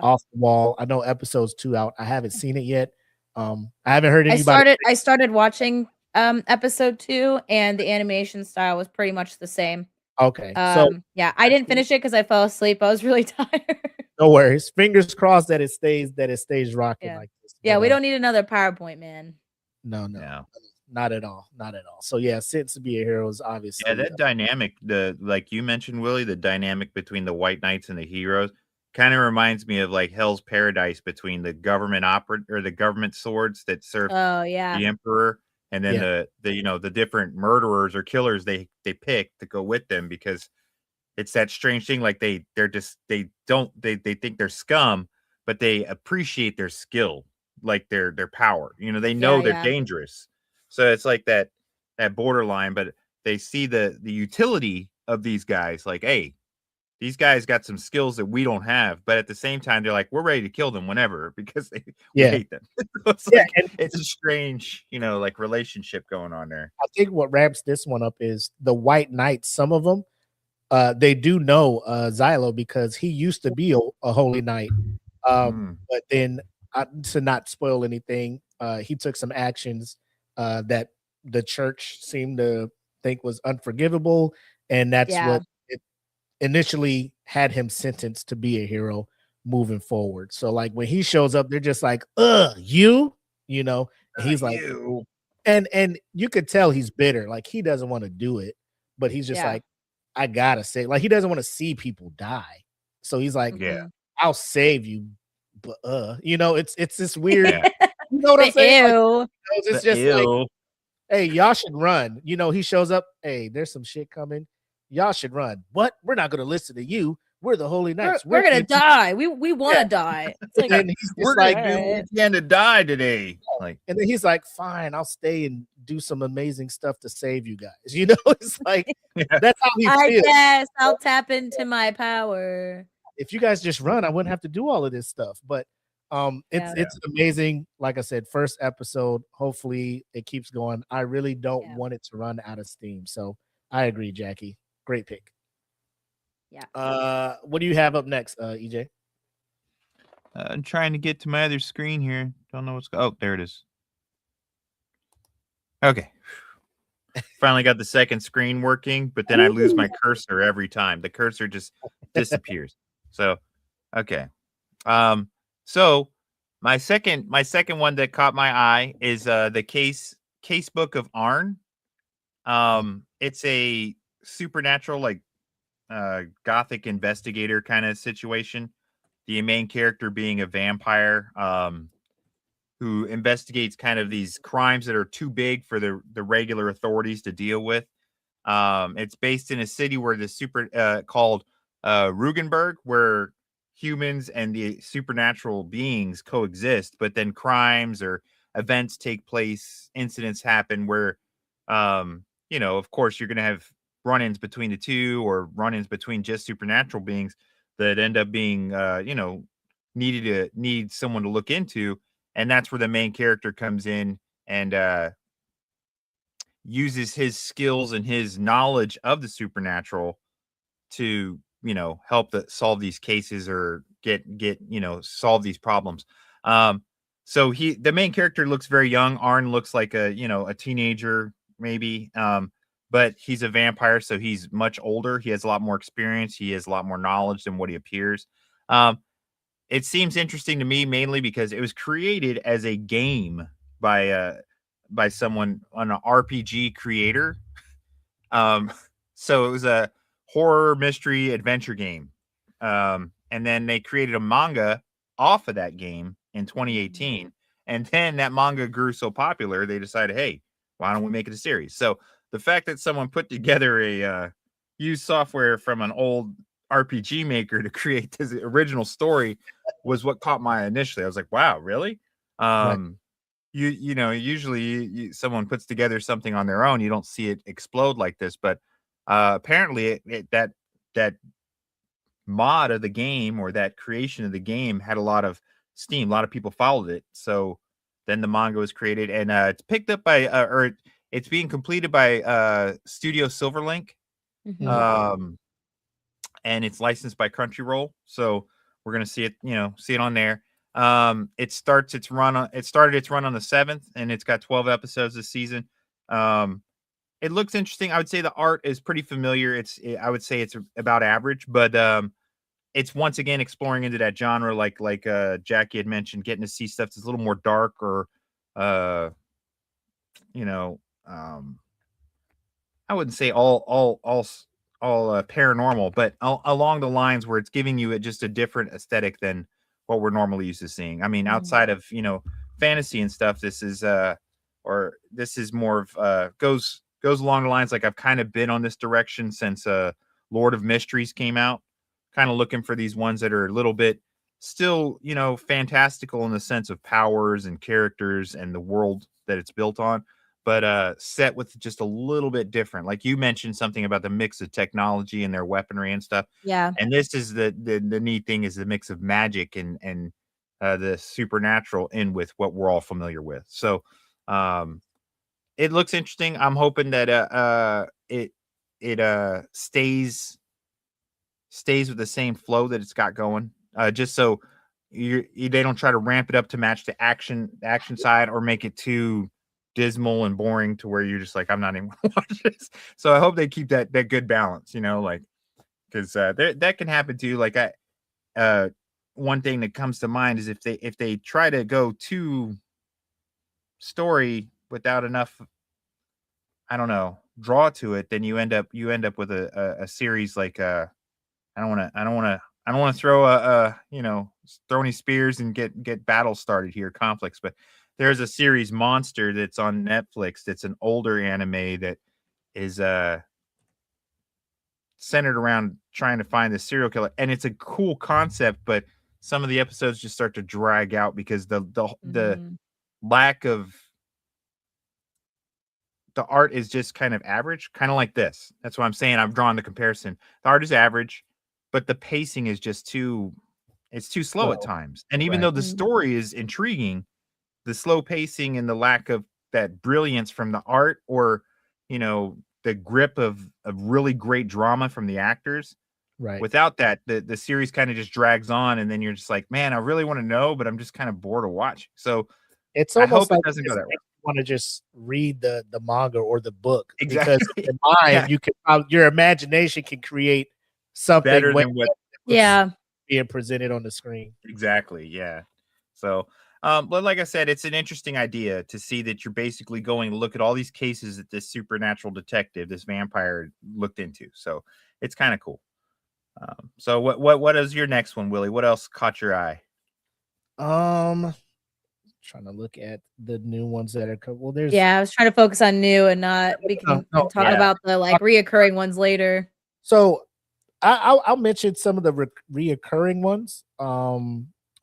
off the wall. I know episode's 2 out. I haven't seen it yet. I haven't heard anybody. I started watching episode 2, and the animation style was pretty much the same. Okay. Yeah, I didn't finish it because I fell asleep. I was really tired. No worries. Fingers crossed that it stays rocking like this. Yeah, But, we don't need another PowerPoint, man. No, not at all. Not at all. So yeah, Sentenced to Be a Hero is obviously. Yeah, that dynamic, like you mentioned, Willie, the dynamic between the White Knights and the heroes kind of reminds me of like Hell's Paradise between the government or the government swords that serve the emperor, and then the different murderers or killers they pick to go with them, because it's that strange thing, like they think they're scum, but they appreciate their skill, like their power. They know they're dangerous. So it's like that borderline, but they see the utility of these guys, like, hey, these guys got some skills that we don't have, but at the same time, they're like, we're ready to kill them whenever, because we hate them. It's a strange, like relationship going on there. I think what ramps this one up is the White Knights. Some of them, they do know Xylo, because he used to be a Holy Knight. But then, to not spoil anything, he took some actions that the church seemed to think was unforgivable, and that's what it initially had him sentenced to be a hero moving forward. So like when he shows up, they're just like, you know, and he's like, and you could tell he's bitter, like he doesn't want to do it, but he's just like, I gotta say, like he doesn't want to see people die, so he's like, I'll save you, but it's this weird. You know what I'm saying? It's just like, hey, y'all should run. He shows up. Hey, there's some shit coming. Y'all should run. What? We're not going to listen to you. We're the Holy Knights. We're going to die. We want to die. It's like, we're like, dude, we to die today. Like, and then he's like, fine, I'll stay and do some amazing stuff to save you guys. It's like, that's how he feels. I guess I'll tap into my power. If you guys just run, I wouldn't have to do all of this stuff. But it's amazing. Like I said, first episode. Hopefully it keeps going. I really don't want it to run out of steam. So I agree, Jackie. Great pick. Yeah. What do you have up next, EJ? I'm trying to get to my other screen here. Don't know what's. Oh, there it is. Okay. finally got the second screen working, but then I lose my cursor every time. The cursor just disappears. So, okay. So my second one that caught my eye is the case book of Arn. It's a supernatural, like gothic investigator kind of situation. The main character being a vampire who investigates kind of these crimes that are too big for the regular authorities to deal with. It's based in a city where the called Rugenberg, where humans and the supernatural beings coexist, but then crimes or events take place, incidents happen where, of course, you're going to have run-ins between the two or run-ins between just supernatural beings that end up being, need someone to look into. And that's where the main character comes in and uses his skills and his knowledge of the supernatural to, help solve these cases or get solve these problems. So the main character looks very young. Arn looks like a teenager maybe, but he's a vampire, so he's much older. He has a lot more experience. He has a lot more knowledge than what he appears. It seems interesting to me mainly because it was created as a game by someone on an RPG creator. So it was a horror mystery adventure game. And then they created a manga off of that game in 2018. And then that manga grew so popular, they decided, hey, why don't we make it a series? So the fact that someone put together a used software from an old RPG maker to create this original story was what caught my eye initially. I was like, wow, really? Usually someone puts together something on their own, you don't see it explode like this, but apparently that mod of the game or that creation of the game had a lot of steam. A lot of people followed it. So then the manga was created, and it's picked up by or it's being completed by Studio Silverlink. Mhm. And it's licensed by Crunchyroll. So we're gonna see it on there. It started its run on the 7th, and it's got 12 episodes this season. It looks interesting. I would say the art is pretty familiar. I would say it's about average, but it's once again exploring into that genre, like Jackie had mentioned, getting to see stuff that's a little more dark or I wouldn't say all paranormal, but along the lines where it's giving you just a different aesthetic than what we're normally used to seeing. I mean, outside of fantasy and stuff, this is more of goes along the lines like I've kind of been on this direction since Lord of Mysteries came out, kind of looking for these ones that are a little bit still fantastical in the sense of powers and characters and the world that it's built on, but set with just a little bit different. Like you mentioned something about the mix of technology and their weaponry and stuff. Yeah. And this is the neat thing is the mix of magic and the supernatural in with what we're all familiar with. So it looks interesting. I'm hoping that it stays with the same flow that it's got going. Just so they don't try to ramp it up to match the action side or make it too dismal and boring to where you're just like, I'm not even gonna watch this. So I hope they keep that good balance, like because that can happen too. Like one thing that comes to mind is if they try to go too story without enough, I don't know, draw to it, then you end up with a series like I don't want to throw throw any spears and get battles started here, conflicts, but there's a series Monster that's on Netflix. That's an older anime that is centered around trying to find the serial killer, and it's a cool concept, but some of the episodes just start to drag out because the lack of the art is just kind of average, kind of like this. That's what I'm saying. I've drawn the comparison. The art is average, but the pacing is just too slow at times. And even though the story is intriguing, the slow pacing and the lack of that brilliance from the art or, the grip of really great drama from the actors. Right. Without that, the series kind of just drags on, and then you're just like, man, I really want to know, but I'm just kind of bored of watching. So It's I almost hope like it doesn't go that way. want to just read the manga or the book Exactly. because in mind Yeah. you can your imagination can create something Better way than what Yeah. being presented on the screen. exactly. Yeah. So, but like I said, it's an interesting idea to see that you're basically going to look at all these cases that this supernatural detective, this vampire, looked into. So it's kind of cool. So what is your next one, Willie? What else caught your eye? Trying to look at the new ones that are well. There's Yeah, I was trying to focus on new and not we can no, talk yeah. about the like reoccurring ones later. So I'll mention some of the reoccurring ones.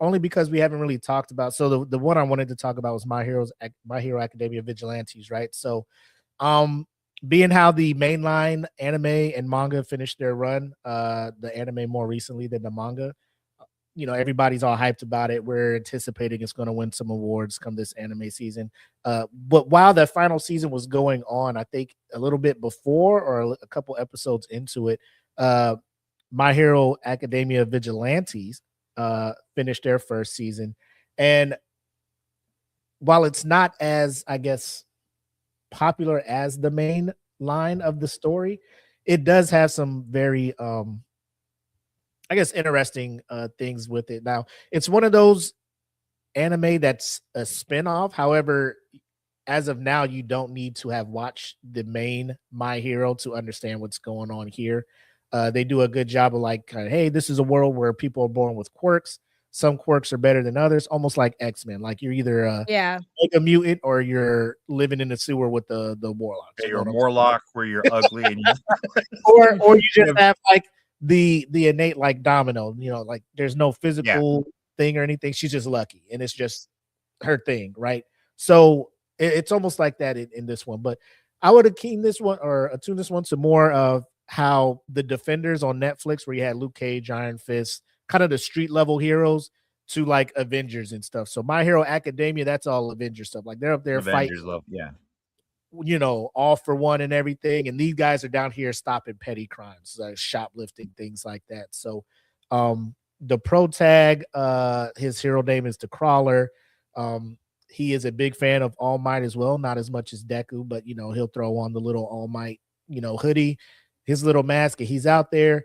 Only because we haven't really talked about. So the one I wanted to talk about was My Hero Academia Vigilantes, right? So, being how the mainline anime and manga finished their run, the anime more recently than the manga, you know, everybody's all hyped about it. We're anticipating it's going to win some awards come this anime season. But while the final season was going on, I think a little bit before or a couple episodes into it, My Hero Academia Vigilantes finished their first season. And while it's not as, I guess, popular as the main line of the story, it does have some very I guess interesting things with it. Now, it's one of those anime that's a spin-off. However, as of now, you don't need to have watched the main My Hero to understand what's going on here. They do a good job of like, hey, this is a world where people are born with quirks. Some quirks are better than others, almost like X-Men. Like you're either Yeah. like a mutant or you're living in the sewer with the warlocks. Yeah, You you're a know what I'm Morlock where you're ugly and you saying? Or you just have like the innate like Domino, you know, like there's no physical thing or anything. She's just lucky and it's just her thing, right? So it's almost like that in this one. But I would have keyed this one or attuned this one to more of how the Defenders on Netflix, where you had Luke Cage, Iron Fist, kind of the street level heroes, to like Avengers and stuff. So My Hero Academia, that's all Avengers stuff. Like they're up there fighting, Avengers love. Yeah. you know, all for one and everything. And these guys are down here stopping petty crimes, like shoplifting, things like that. So the pro tag, his hero name is the Crawler. He is a big fan of All Might as well, not as much as Deku, but you know, he'll throw on the little All Might, you know, hoodie, his little mask, and he's out there.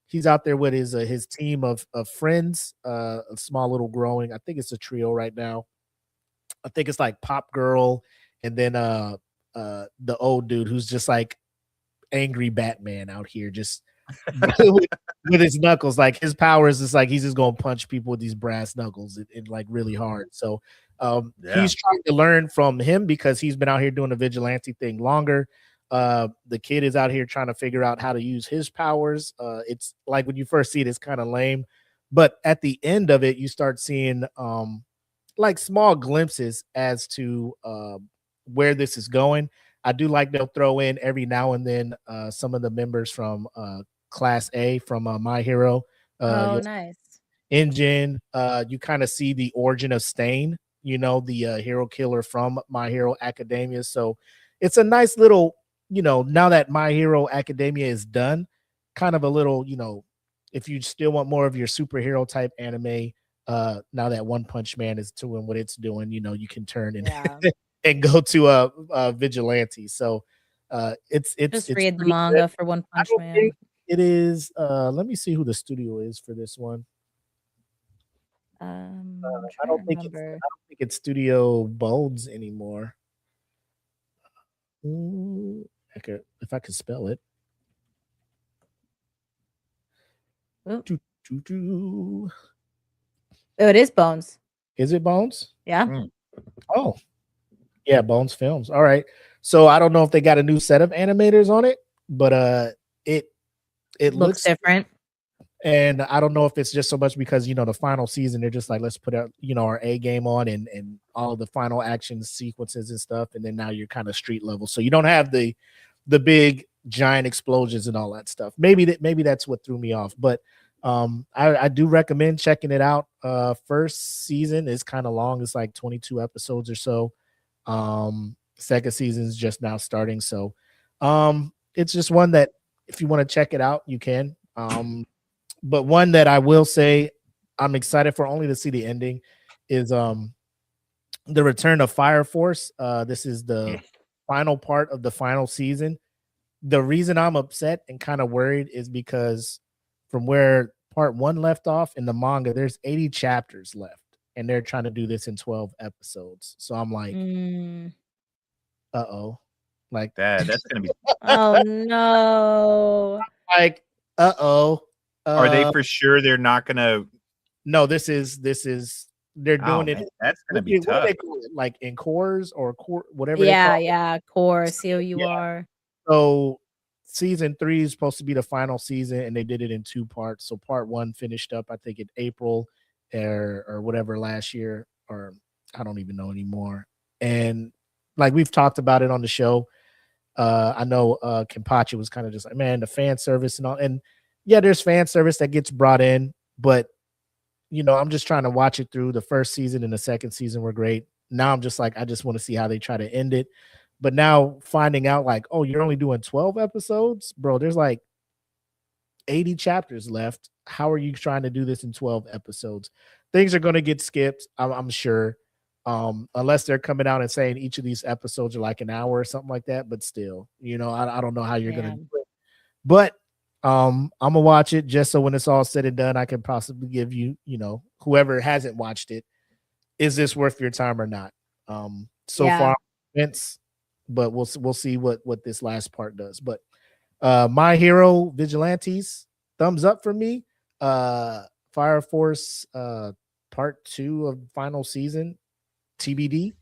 He's out there with his team of friends, a small little growing. I think it's a trio right now. I think it's like Pop Girl, and then the old dude who's just like angry Batman out here, just with his knuckles. Like his powers is like he's just gonna punch people with these brass knuckles and like really hard. So he's trying to learn from him because he's been out here doing the vigilante thing longer. The kid is out here trying to figure out how to use his powers. It's like when you first see it, it's kind of lame, but at the end of it, you start seeing like small glimpses as to where this is going. I do like they'll throw in every now and then some of the members from Class A from My Hero. Nice. Engine. You kind of see the origin of Stain, you know, the hero killer from My Hero Academia. So it's a nice little, you know, now that My Hero Academia is done, kind of a little, you know, if you still want more of your superhero type anime, now that One Punch Man is doing what it's doing, you know, you can turn and and go to a vigilante. So it's just read the pretty manga good. for One I Punch don't Man. think it is let me see who the studio is for this one. I don't think it's Studio Bones anymore. If I could spell it. Oh, it is Bones. Is it Bones? Yeah. Oh, yeah, Bones Films. All right. So I don't know if they got a new set of animators on it, but it looks different. And I don't know if it's just so much because, you know, the final season, they're just like, let's put out, you know, our A game on and all of the final action sequences and stuff. And then now you're kind of street level. So you don't have the big giant explosions and all that stuff. Maybe that's what threw me off. But I do recommend checking it out. First season is kind of long. It's like 22 episodes or so. Second season is just now starting. So it's just one that if you want to check it out, you can. But one that I will say I'm excited for only to see the ending is the return of Fire Force. This is the final part of the final season. The reason I'm upset and kind of worried is because from where part 1 left off in the manga, there's 80 chapters left, and they're trying to do this in 12 episodes. So I'm like, Mm. uh-oh. Like That's gonna be. Oh no. like uh-oh. Are they for sure they're not gonna? No, this is they're Oh, doing man, it. that's gonna What be do tough. they call it? Like in cores or core, whatever they Yeah, call it. yeah. Core, COUR. So season 3 is supposed to be the final season, and they did it in 2 parts. So part 1 finished up, I think, in April or whatever last year, or I don't even know anymore. And like we've talked about it on the show. I know Kenpachi was kind of just like, man, the fan service and all. And yeah, there's fan service that gets brought in, but you know, I'm just trying to watch it through. The first season and the second season were great. Now I'm just like, I just want to see how they try to end it. But now finding out like, oh, you're only doing 12 episodes, bro. There's like 80 chapters left. How are you trying to do this in 12 episodes? Things are going to get skipped, I'm sure. Unless they're coming out and saying each of these episodes are like an hour or something like that. But still, you know, I don't know how you're going to do it. But I'm gonna watch it just so when it's all said and done, I can possibly give you, you know, whoever hasn't watched it, is this worth your time or not? So far, Vince, but we'll see what this last part does. But My Hero Vigilantes, thumbs up for me. Fire Force part 2 of final season, TBD.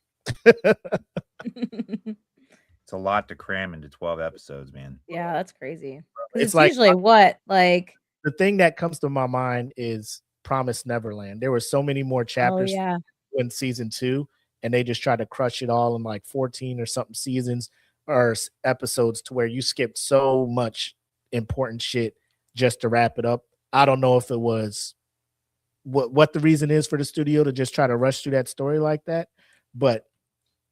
It's a lot to cram into 12 episodes, man. Yeah, that's crazy. It's It's like usually what? Like, the thing that comes to my mind is Promised Neverland. There were so many more oh chapters yeah. in season 2, and they just tried to crush it all in like 14 or something seasons or episodes to where you skipped so much important shit just to wrap it up. I don't know if it was what the reason is for the studio to just try to rush through that story like that, but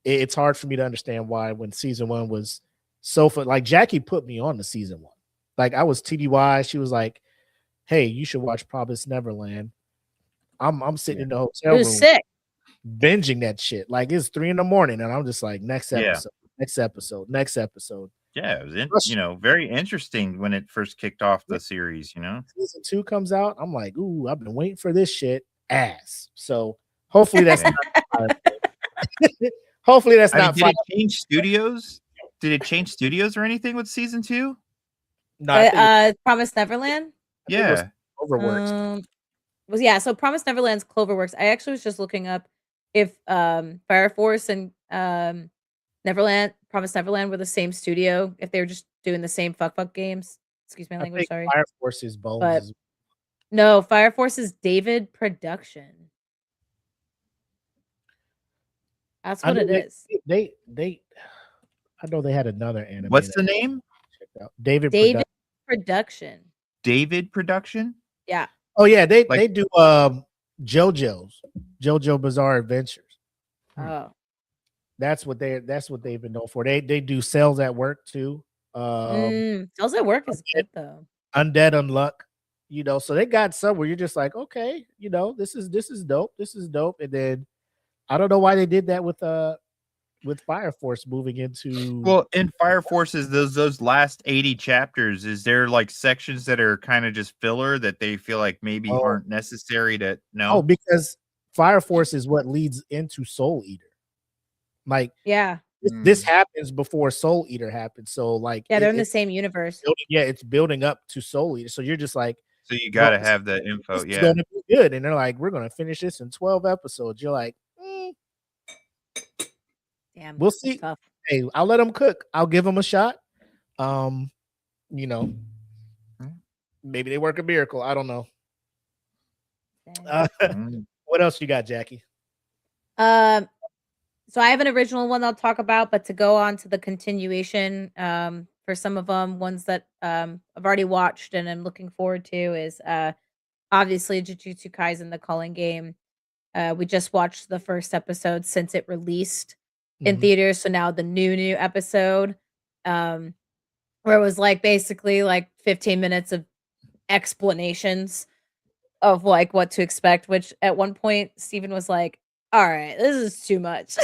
it's hard for me to understand why when season 1 was so fun. Like Jackie put me on to season 1. Like I was TDY. She was like, "Hey, you should watch Promised Neverland." I'm sitting in the hotel It room was sick. binging that shit. Like it's 3 a.m, and I'm just like, next Yeah. episode, next episode, next episode. Yeah, it was very interesting when it first kicked off the series, you know. Season 2 comes out. I'm like, ooh, I've been waiting for this shit ass. So hopefully that's not hopefully that's I mean, not did it change studios? Did it change studios or anything with season 2? no, I think Promised Neverland. it was Yeah. Overworks. So Promised Neverland's Cloverworks. I actually was just looking up if Fire Force and Promised Neverland were the same studio, if they were just doing the same fuck games. Excuse my I language, think sorry. Fire Force's Bones But- is No, Fire Force is David Production. That's I what know it is. They I know they had another anime. What's that the I name? checked out. David David Production. Production. David Production? Yeah. Oh yeah, they Like- do JoJo Bizarre Adventures. Oh. That's what they've been known for. They do Sales at Work too. Cells at Work is good though. Undead Unluck, you know, so they got some where you're just like, okay, you know, this is dope. This is dope. And then I don't know why they did that with Fire Force moving into Well, in Fire Forces, those last 80 chapters, is there like sections that are kind of just filler that they feel like maybe Oh. aren't necessary to know? Oh, because Fire Force is what leads into Soul Eater. Like Yeah. this happens before Soul Eater happens. So like Yeah, they're in the it's same universe. it's building up to Soul Eater. So you're just like, So you got to Well, have the info. this is Yeah. gonna be good. And they're like, we're gonna finish this in 12 episodes. You're like, Damn. we'll that's see. tough. Hey, I'll let them cook. I'll give them a shot. You know, maybe they work a miracle. I don't know. Dang. Mm. What else you got, Jackie? So I have an original one I'll talk about, but to go on to the continuation, for some of them, ones that I've already watched and I'm looking forward to is obviously Jujutsu Kaisen: The Calling Game. We just watched the first episode since it released in Mhm. theaters, so now the new episode, where it was like basically like 15 minutes of explanations of like what to expect, which at one point Steven was like, all right, this is too much.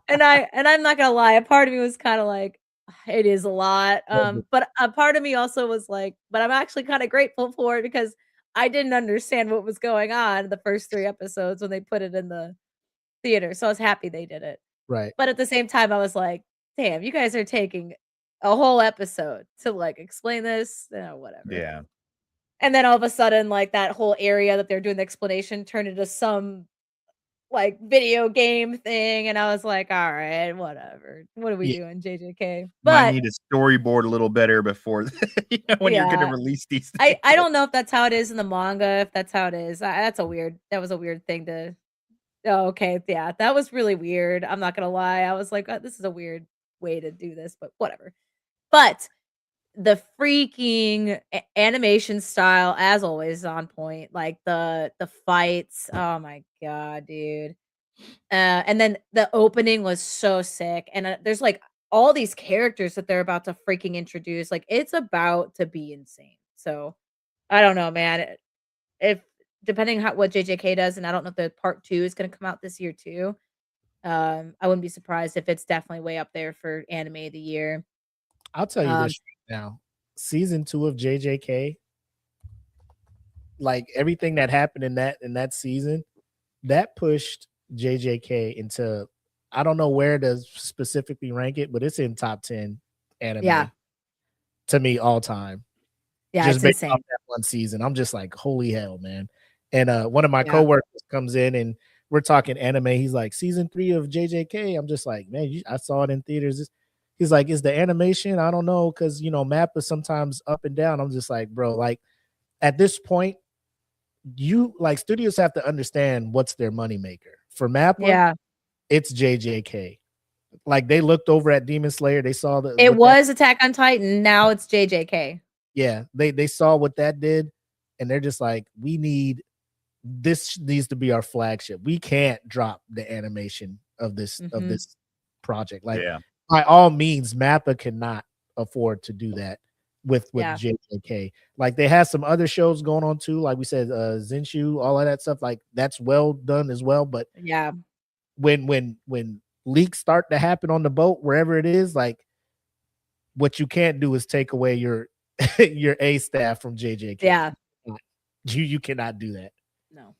and I'm not gonna lie, a part of me was kind of like, it is a lot. But a part of me also was like, but I'm actually kind of grateful for it because I didn't understand what was going on the first 3 episodes when they put it in the theater. So I was happy they did it. Right. But at the same time, I was like, damn, you guys are taking a whole episode to like explain this. Whatever. Yeah. And then all of a sudden, like that whole area that they're doing the explanation turned into some like video game thing. And I was like, all right, whatever. What are we Yeah. doing, JJK? Might But need to storyboard a little better before when you're going to yeah, release these things. I don't know if that's how it is in the manga. If that's how it is, that was a weird thing to. Oh, okay, yeah, that was really weird. I'm not gonna lie. I was like, this is a weird way to do this, but whatever. But the freaking animation style, as always, is on point. Like the fights. Oh my god, dude. And then the opening was so sick. And there's like all these characters that they're about to freaking introduce. Like it's about to be insane. So I don't know, man. If depending what JJK does, and I don't know if the part 2 is going to come out this year too. I wouldn't be surprised if it's definitely way up there for anime of the year. I'll tell you this right now. Season 2 of JJK, like everything that happened in that season, that pushed JJK into, I don't know where to specifically rank it, but it's in top 10 anime. Yeah. To me, all time. Yeah, Just it's based insane. off that one season. I'm just like, holy hell, man. And one of my Yeah. coworkers comes in and we're talking anime. He's like, season 3 of JJK. I'm just like, man, I saw it in theaters. He's like, is the animation? I don't know, because map is sometimes up and down. I'm just like, bro, like at this point, studios have to understand what's their moneymaker. For Mappa, Yeah. it's JJK. Like they looked over at Demon Slayer, they saw It was Attack on Titan. Now it's JJK. Yeah, they saw what that did, and they're just like, this needs to be our flagship. We can't drop the animation of this project. Like, by all means, Mappa cannot afford to do that with JJK. Like they have some other shows going on too, like we said, Zenshu, all of that stuff. Like that's well done as well. But yeah, when leaks start to happen on the boat, wherever it is, like what you can't do is take away your your A staff from JJK. Yeah, you cannot do that. No.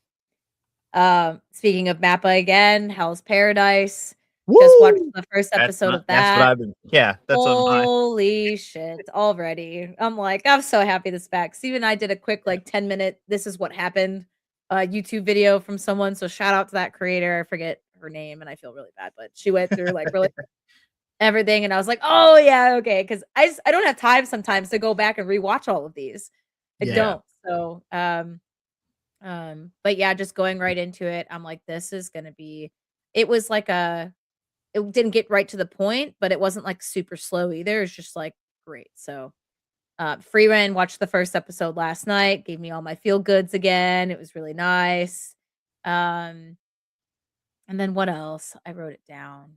Speaking of Mappa again, Hell's Paradise. Woo! Just watched the first episode of that. That's what I've been. Yeah, that's holy shit! Already, I'm like, I'm so happy this back. Steve and I did a quick 10-minute. This is what happened. YouTube video from someone. So shout out to that creator. I forget her name, and I feel really bad, but she went through really everything, and I was like, oh yeah, okay, because I don't have time sometimes to go back and rewatch all of these. I don't. So but yeah, just going right into it, I'm like, this is gonna be. It was it didn't get right to the point, but it wasn't super slow either. It's just great. So Freeran watched the first episode last night, gave me all my feel goods again. It was really nice. And then what else? I wrote it down.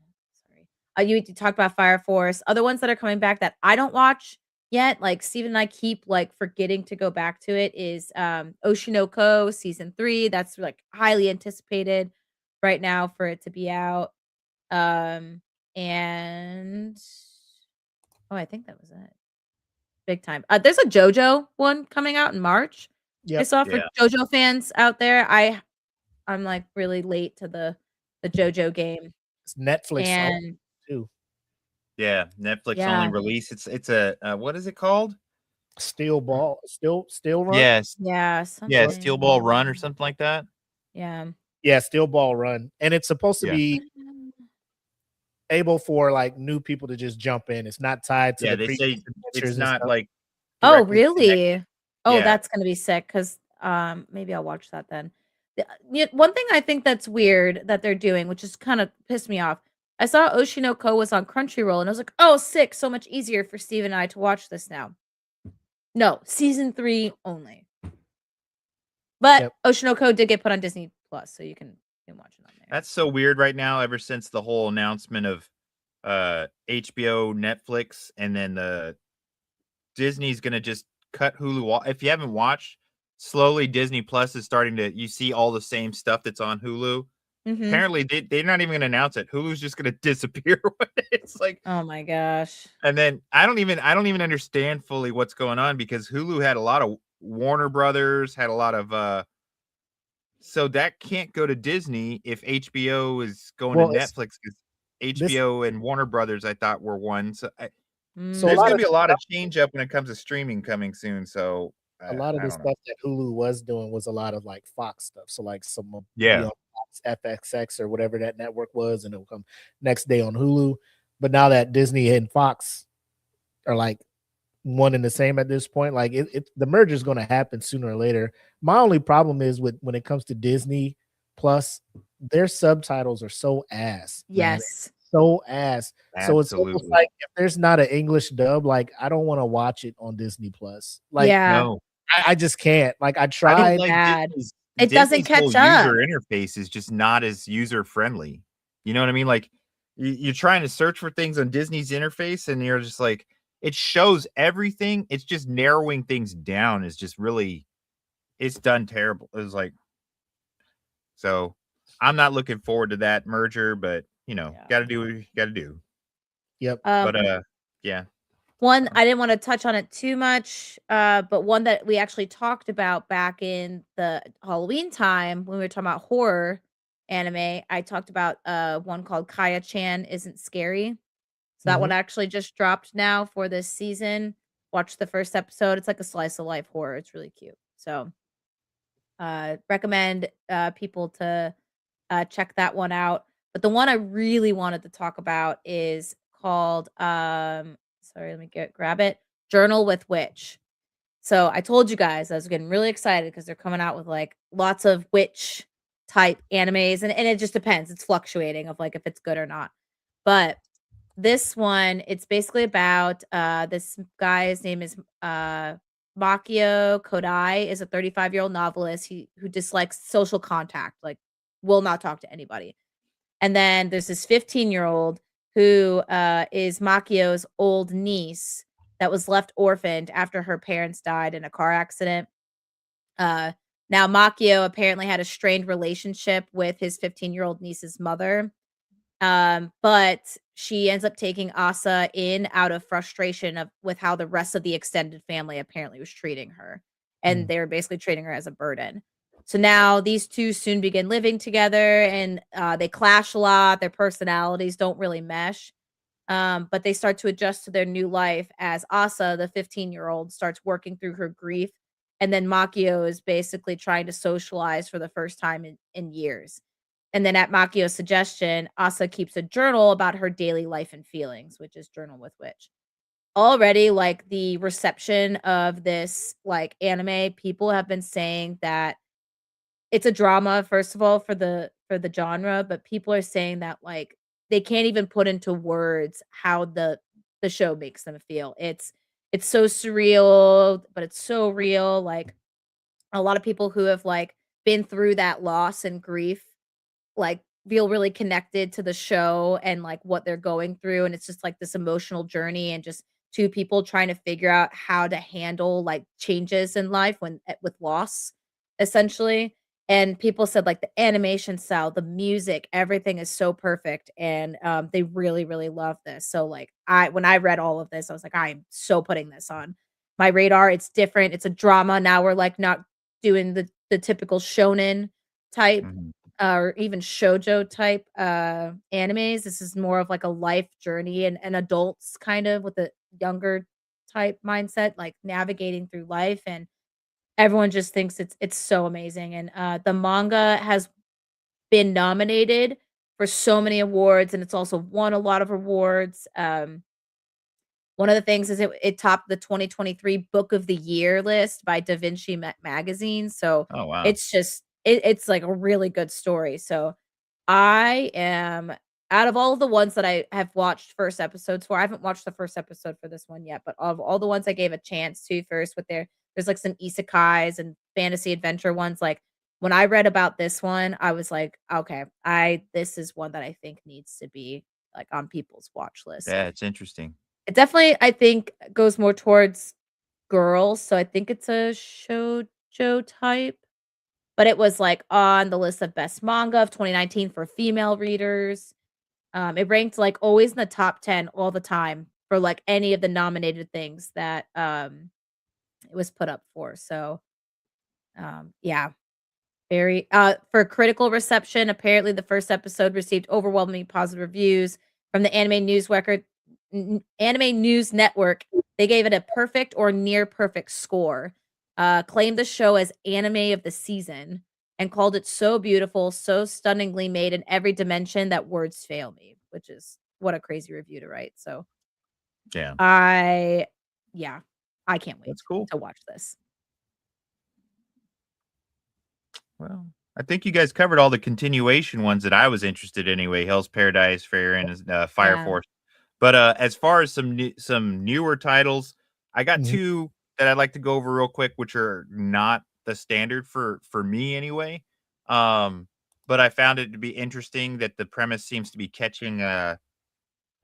Sorry. You talked about Fire Force. Other ones that are coming back that I don't watch yet, like Steven and I keep forgetting to go back to it, is Oshinoko season 3. That's highly anticipated right now for it to be out. And I think that was it. Big time. There's a JoJo one coming out in March. I saw for JoJo fans out there. I'm really late to the JoJo game. It's Netflix and too. Yeah, Netflix only release. It's a what is it called? Steel Ball Run? Yes. Yeah. Yeah, Steel Ball Run or something like that. Yeah. Yeah, Steel Ball Run. And it's supposed to be able for new people to just jump in. It's not tied to they say it's not oh really connected. Oh, that's gonna be sick, because maybe I'll watch that then. One thing I think that's weird that they're doing, which is kind of pissed me off, I saw Oshinoko was on Crunchyroll, and I was like, oh sick, so much easier for Steve and I to watch this now. No, season 3 only. But Oshinoko did get put on Disney Plus, so you can watch it on there. That's so weird right now, ever since the whole announcement of HBO, Netflix, and then the Disney's gonna just cut Hulu. If you haven't watched, slowly Disney Plus is starting to, you see all the same stuff that's on Hulu, Mhm. Apparently, they're not even gonna announce it. Hulu's just gonna disappear. It's like, Oh my gosh. and then I don't even understand fully what's going on because Hulu had a lot of Warner Brothers, had a lot of so that can't go to Disney if HBO is going to Well, it's Netflix because this. HBO and Warner Brothers I thought were one. So So a there's Mm. lot gonna of be a lot of change up when it comes to streaming coming soon. So a lot of I the don't know. stuff that Hulu was doing was a lot of like Fox stuff. So like some will be Yeah. on Fox FXX or whatever that network was, and it'll come next day on Hulu. But now that Disney and Fox are like one and the same at this point, like the merger is going to happen sooner or later. My only problem is with when it comes to Disney Plus, their subtitles are so ass, man. Yes. So ass. So it's almost Absolutely. like if there's not an English dub, like I don't want to watch it on Disney Plus. Like Yeah. No. I just can't. Like I I don't tried. like Bad. Disney's It doesn't Disney's whole catch up. user interface is just not as user friendly. You know what I mean? Like you're trying to search for things on Disney's interface, and you're just like, it shows everything. It's just narrowing things down is just really, it's done terrible. It's like, so I'm not looking forward to that merger, but Yeah. got to do what you got to do. Yep. But yeah. One, I didn't want to touch on it too much, but one that we actually talked about back in the Halloween time when we were talking about horror anime, I talked about one called Kaya-chan Isn't Scary. So that one actually just dropped now for this season. Watch the first episode. It's like a slice of life horror. It's really cute. So recommend people to check that one out. But the one I really wanted to talk about is called sorry, let me grab it. Journal with Witch. So I told you guys I was getting really excited because they're coming out with like lots of witch type animes, and it just depends. It's fluctuating of like if it's good or not. But this one, it's basically about this guy's name is Makio Kodai, is a 35-year-old novelist who dislikes social contact, like will not talk to anybody. And then there's this 15-year-old who is Makio's old niece that was left orphaned after her parents died in a car accident. Now Makio apparently had a strained relationship with his 15-year-old niece's mother. But she ends up taking Asa in out of frustration with how the rest of the extended family apparently was treating her. And they were basically treating her as a burden. So now these two soon begin living together, and they clash a lot. Their personalities don't really mesh. But they start to adjust to their new life as Asa, the 15-year-old, starts working through her grief. And then Makio is basically trying to socialize for the first time in years. And then at Makio's suggestion, Asa keeps a journal about her daily life and feelings, which is Journal with Witch. Already, like the reception of this like anime, people have been saying that it's a drama, first of all, for the genre, but people are saying that like they can't even put into words how the show makes them feel. It's so surreal, but it's so real. Like a lot of people who have like been through that loss and grief like feel really connected to the show and like what they're going through, and it's just like this emotional journey and just two people trying to figure out how to handle like changes in life when with loss essentially. And people said like the animation style, the music, everything is so perfect, and they really love this. So like when I read all of this, I was like, I am so putting this on my radar. It's different, it's a drama. Now we're like not doing the typical shonen type Mhm. or even shoujo type animes. This is more of like a life journey and adults kind of with a younger type mindset, like navigating through life. And everyone just thinks it's so amazing. And the manga has been nominated for so many awards, and it's also won a lot of awards. One of the things is it topped the 2023 Book of the Year list by Da Vinci Magazine. So Oh wow. it's just it's like a really good story. So I am out of all of the ones that I have watched first episodes for. I haven't watched the first episode for this one yet, but of all the ones I gave a chance to first with there's like some isekais and fantasy adventure ones. Like when I read about this one, I was like, okay, this is one that I think needs to be like on people's watch list. Yeah, it's interesting. It definitely, I think, goes more towards girls, so I think it's a shoujo type. but it was like on the list of best manga of 2019 for female readers. It ranked like always in the top 10 all the time for like any of the nominated things that it was put up for. So yeah, very for critical reception, apparently the first episode received overwhelmingly positive reviews from the Anime News Network. They gave it a perfect or near perfect score. Claimed the show as anime of the season and called it so beautiful, so stunningly made in every dimension that words fail me, which is what a crazy review to write. So Yeah, I can't wait that's cool. to watch this. Well, I think you guys covered all the continuation ones that I was interested in anyway. Hell's Paradise, Fair, and Fire Yeah. Force. But as far as some newer titles, I got Mhm. two that I'd like to go over real quick, which are not the standard for me anyway. But I found it to be interesting that the premise seems to be catching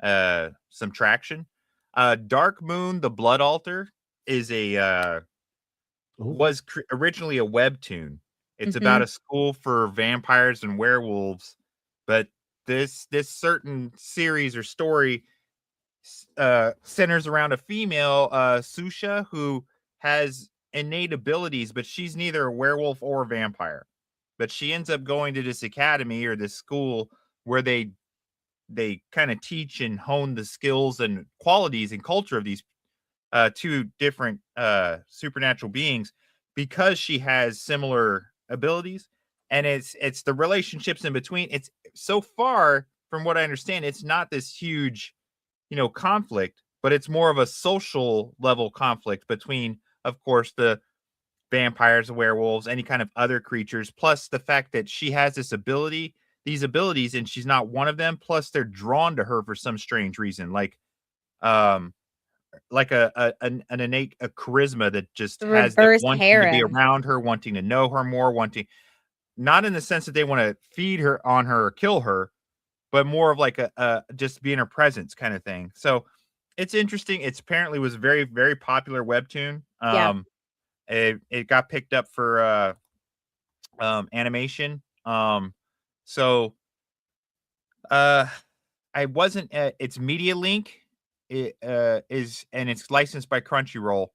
some traction. Dark Moon, the Blood Altar is was originally a webtoon. It's about a school for vampires and werewolves, but this certain series or story centers around a female, Susha, who has innate abilities, but she's neither a werewolf or a vampire. But she ends up going to this academy or this school where they kind of teach and hone the skills and qualities and culture of these two different supernatural beings because she has similar abilities, and it's the relationships in between. It's so far from what I understand, it's not this huge, conflict, but it's more of a social level conflict between, of course, the vampires, werewolves, any kind of other creatures, plus the fact that she has these abilities, and she's not one of them. Plus, they're drawn to her for some strange reason, like an innate charisma that just The has them reverse wanting to be harem. around her, wanting to know her more, not in the sense that they want to feed her on her or kill her, but more of like a just being her presence kind of thing. So it's interesting. It's apparently was a very, very popular webtoon. Yeah. It got picked up for animation. So I wasn't it's Media Link. It is, and it's licensed by Crunchyroll.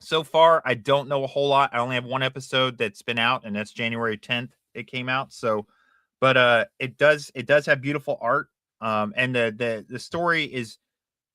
So far I don't know a whole lot. I only have one episode that's been out, and that's January 10th it came out. So but it does have beautiful art. And the story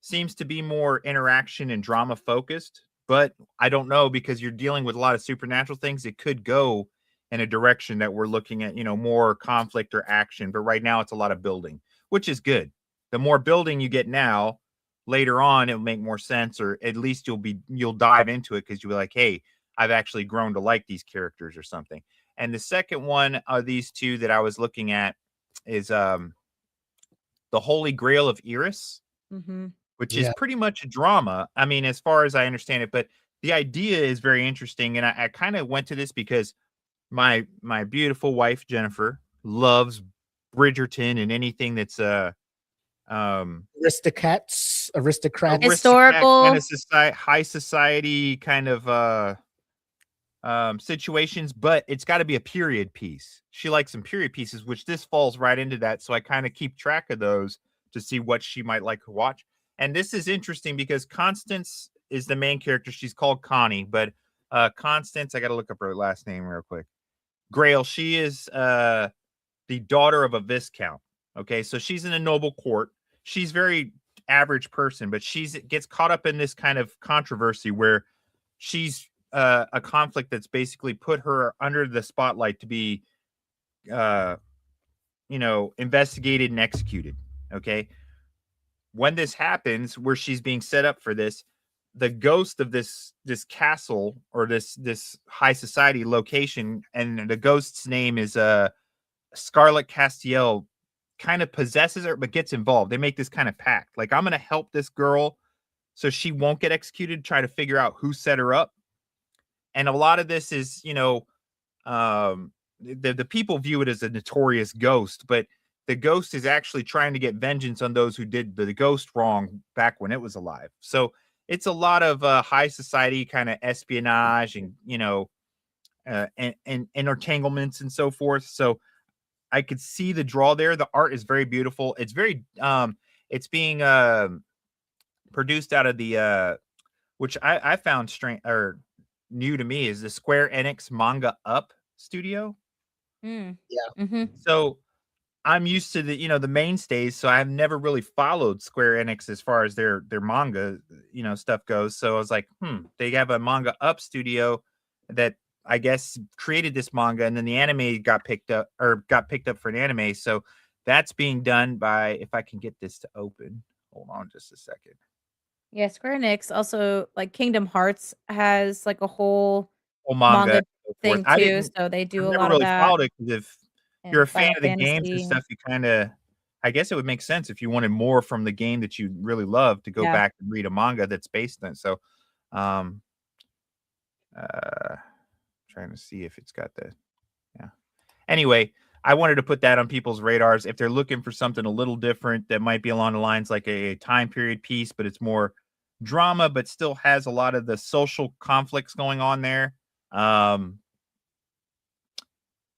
seems to be more interaction and drama focused, but I don't know, because you're dealing with a lot of supernatural things. It could go in a direction that we're looking at, more conflict or action, but right now it's a lot of building, which is good. The more building you get now, later on it'll make more sense, or at least you'll dive into it because you'll be like, hey, I've actually grown to like these characters or something. And the second one of these two that I was looking at is The Holy Grail of Eris, which is pretty much a drama. I mean, as far as I understand it, but the idea is very interesting. And I kind of went to this because my beautiful wife, Jennifer, loves Bridgerton and anything that's aristocrats, Historical. kind of high society kind of situations, but it's got to be a period piece. She likes some period pieces, which this falls right into that. So I kind of keep track of those to see what she might like to watch. And this is interesting because Constance is the main character. She's called Connie, but Constance, I got to look up her last name real quick. Grail. She is the daughter of a viscount. Okay, so she's in a noble court. She's very average person, but gets caught up in this kind of controversy where she's a conflict that's basically put her under the spotlight to be, investigated and executed. Okay, when this happens, where she's being set up for this, the ghost of this castle or this high society location, and the ghost's name is Scarlet Castiel, kind of possesses her but gets involved. They make this kind of pact, like, I'm going to help this girl so she won't get executed, try to figure out who set her up. And a lot of this is, the people view it as a notorious ghost, but the ghost is actually trying to get vengeance on those who did the ghost wrong back when it was alive. So it's a lot of high society kind of espionage and and entanglements and so forth. So I could see the draw there. The art is very beautiful. It's very it's being produced out of the which I found strange or new to me is the Square Enix Manga Up studio. Mm. Yeah. Mm-hmm. So I'm used to the mainstays, so I've never really followed Square Enix as far as their manga stuff goes. So I was like, they have a Manga Up studio that I guess created this manga, and then the anime got picked up for an anime. So that's being done by, if I can get this to open. Hold on just a second. Yeah, Square Enix also, like, Kingdom Hearts has like a whole Oh, manga, manga and so forth. thing I too, didn't. so they do I've a never lot of really that. followed it because if you're And a fan Final of the games and Fantasy. stuff, you kind of, I guess it would make sense if you wanted more from the game that you really love to go Yeah. back and read a manga that's based on it. So, trying to see if it's got the, yeah. Anyway, I wanted to put that on people's radars if they're looking for something a little different that might be along the lines like a time period piece, but it's more drama, but still has a lot of the social conflicts going on there.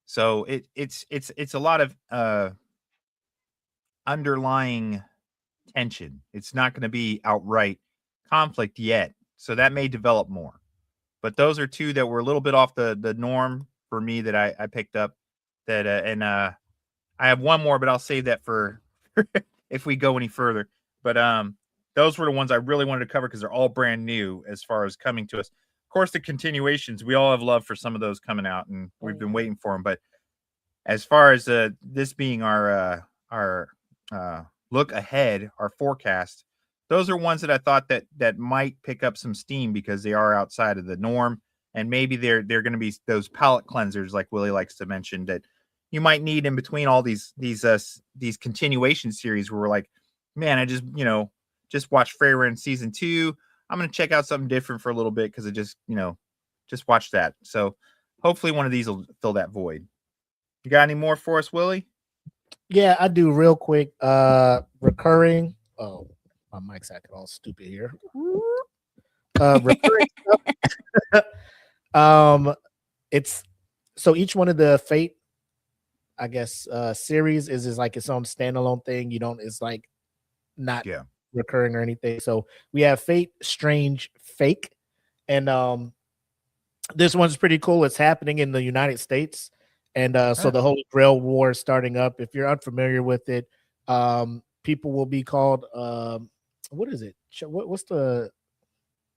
So it's a lot of underlying tension. It's not going to be outright conflict yet, so that may develop more. But those are two that were a little bit off the norm for me that I picked up. That I have one more, but I'll save that for if we go any further. But those were the ones I really wanted to cover because they're all brand new as far as coming to us. Of course, the continuations, we all have love for some of those coming out, and we've been waiting for them. But as far as this being our look ahead, our forecast, those are ones that I thought that might pick up some steam because they are outside of the norm, and maybe they're going to be those palate cleansers like Willie likes to mention that you might need in between all these continuation series where we're like, man, I just watched Freyrin season 2. I'm going to check out something different for a little bit because I just watched that. So hopefully one of these will fill that void. You got any more for us, Willie? Yeah, I do real quick. Recurring. Oh, my mic's acting all stupid here. Recurring stuff. It's so each one of the Fate, I guess, series is like its own standalone thing. It's like not recurring or anything. So we have Fate, Strange, Fake, and this one's pretty cool. It's happening in the United States. And so the Holy Grail War is starting up. If you're unfamiliar with it, people will be called, what is it? What's the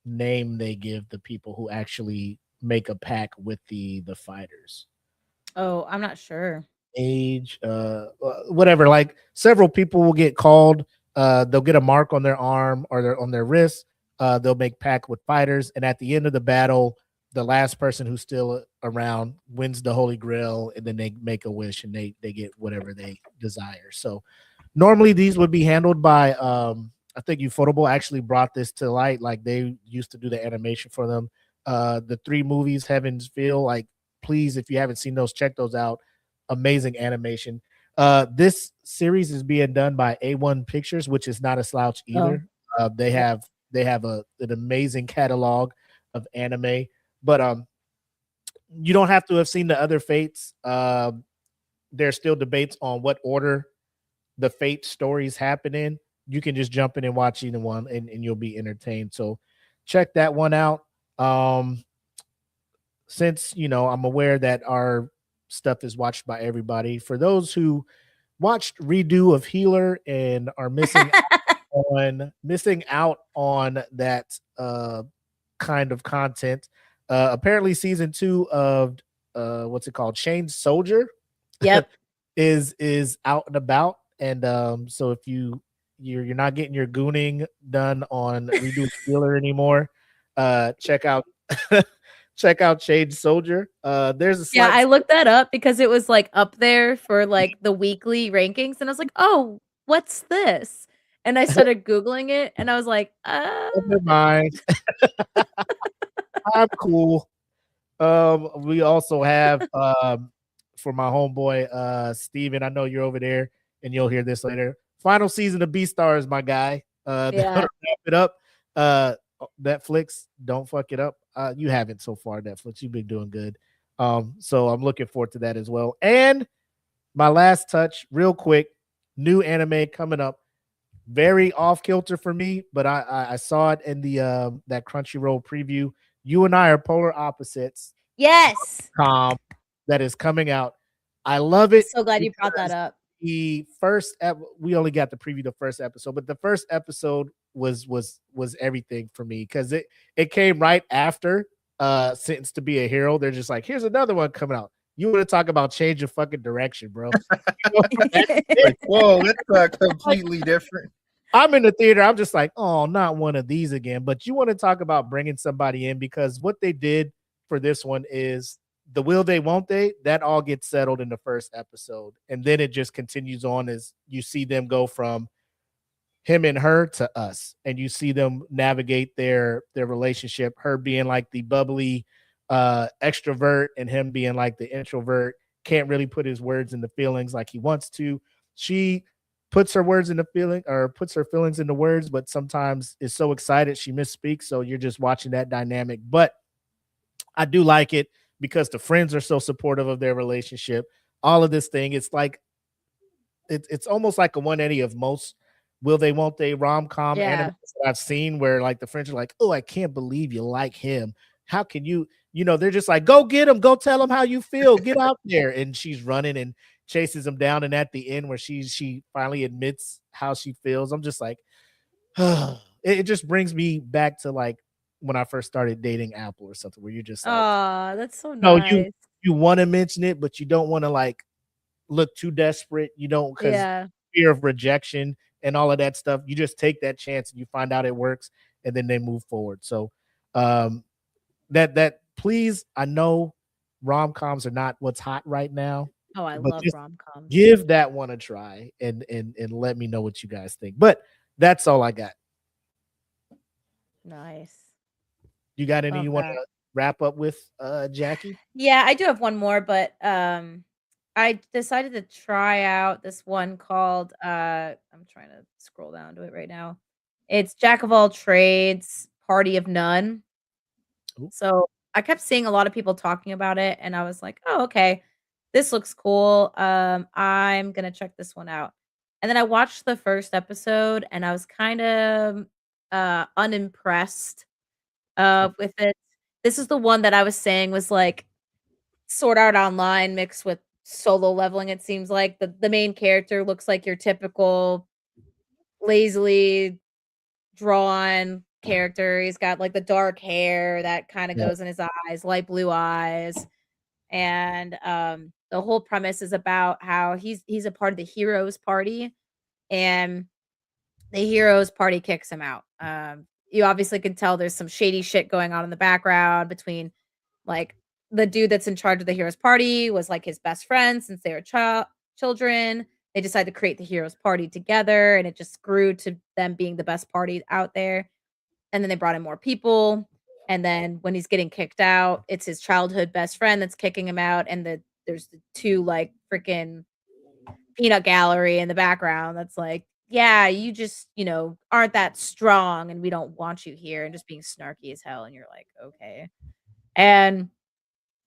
name they give the people who actually make a pack with the fighters? Oh, I'm not sure. Age, whatever. Like several people will get called. They'll get a mark on their arm or on their wrist. They'll make pack with fighters. And at the end of the battle, the last person who's still around wins the Holy Grail, and then they make a wish and they get whatever they desire. So normally these would be handled by I think Ufotable actually brought this to light. Like they used to do the animation for them. The 3 movies, Heaven's Feel, like please, if you haven't seen those, check those out. Amazing animation. This series is being done by A1 Pictures, which is not a slouch either. They have an amazing catalog of anime. But you don't have to have seen the other Fates. There's still debates on what order the Fate stories happen in. You can just jump in and watch either one, and you'll be entertained. So check that one out. Since I'm aware that our stuff is watched by everybody, for those who watched Redo of Healer and are missing out on that kind of content. Apparently season 2 of what's it called, Chained Soldier, is out and about, and so if you're not getting your gooning done on Redo Healer anymore, check out Chained Soldier. There's a I looked that up because it was like up there for like the weekly rankings, and I was like, oh, what's this? And I started Googling it, and I was like, never mind. I'm cool. We also have for my homeboy Steven, I know you're over there and you'll hear this later. Final season of Beastars, my guy. Wrap it up. Netflix, don't fuck it up. You haven't so far, Netflix. You've been doing good. So I'm looking forward to that as well. And my last touch, real quick, new anime coming up. Very off kilter for me, but I saw it in the that Crunchyroll preview. You and I are polar opposites. Yes. That is coming out. I love it. So glad you brought that up. The we only got the preview the first episode, but the first episode was everything for me because it came right after Sentenced to Be a Hero. They're just like, here's another one coming out. You want to talk about change of fucking direction, bro? Like, whoa, that's completely different. I'm in the theater. I'm just like, oh, not one of these again. But you want to talk about bringing somebody in because what they did for this one is the will they, won't they? That all gets settled in the first episode. And then it just continues on as you see them go from him and her to us. And you see them navigate their relationship, her being like the bubbly extrovert and him being like the introvert, can't really put his words in the feelings like he wants to. She puts her words in the feeling or puts her feelings into words, but sometimes is so excited she misspeaks. So you're just watching that dynamic. But I do like it because the friends are so supportive of their relationship. All of this thing, it's like it's almost like a 180 of most will they, won't they rom-com anime that I've seen where like the friends are like, oh, I can't believe you like him. How can you, they're just like, go get him, go tell him how you feel, get out there. And she's running and chases him down. And at the end where she finally admits how she feels, I'm just like, it just brings me back to like when I first started dating Apple or something where you're just like, oh, that's so no, nice. you want to mention it, but you don't want to like look too desperate. You don't, because fear of rejection and all of that stuff. You just take that chance and you find out it works and then they move forward. So that please, I know rom-coms are not what's hot right now. Oh, I love rom-coms. Give that one a try and let me know what you guys think. But that's all I got. Nice. You got any you want to wrap up with, Jackie? Yeah, I do have one more, but I decided to try out this one called I'm trying to scroll down to it right now. It's Jack of All Trades, Party of None. Ooh. So I kept seeing a lot of people talking about it, and I was like, oh, okay, this looks cool. I'm gonna check this one out. And then I watched the first episode, and I was kind of unimpressed with it. This is the one that I was saying was like Sword Art Online mixed with Solo Leveling. It seems like the main character looks like your typical lazily drawn character. He's got like the dark hair that kind of goes in his eyes, light blue eyes. And the whole premise is about how he's a part of the heroes party, and the heroes party kicks him out. You obviously can tell there's some shady shit going on in the background between like the dude that's in charge of the heroes party was like his best friend since they were children. They decided to create the heroes party together, and it just grew to them being the best party out there. And then they brought in more people. And then when he's getting kicked out, it's his childhood best friend that's kicking him out. And there's the two like freaking peanut gallery in the background that's like, yeah, you just, aren't that strong and we don't want you here, and just being snarky as hell. And you're like, okay. And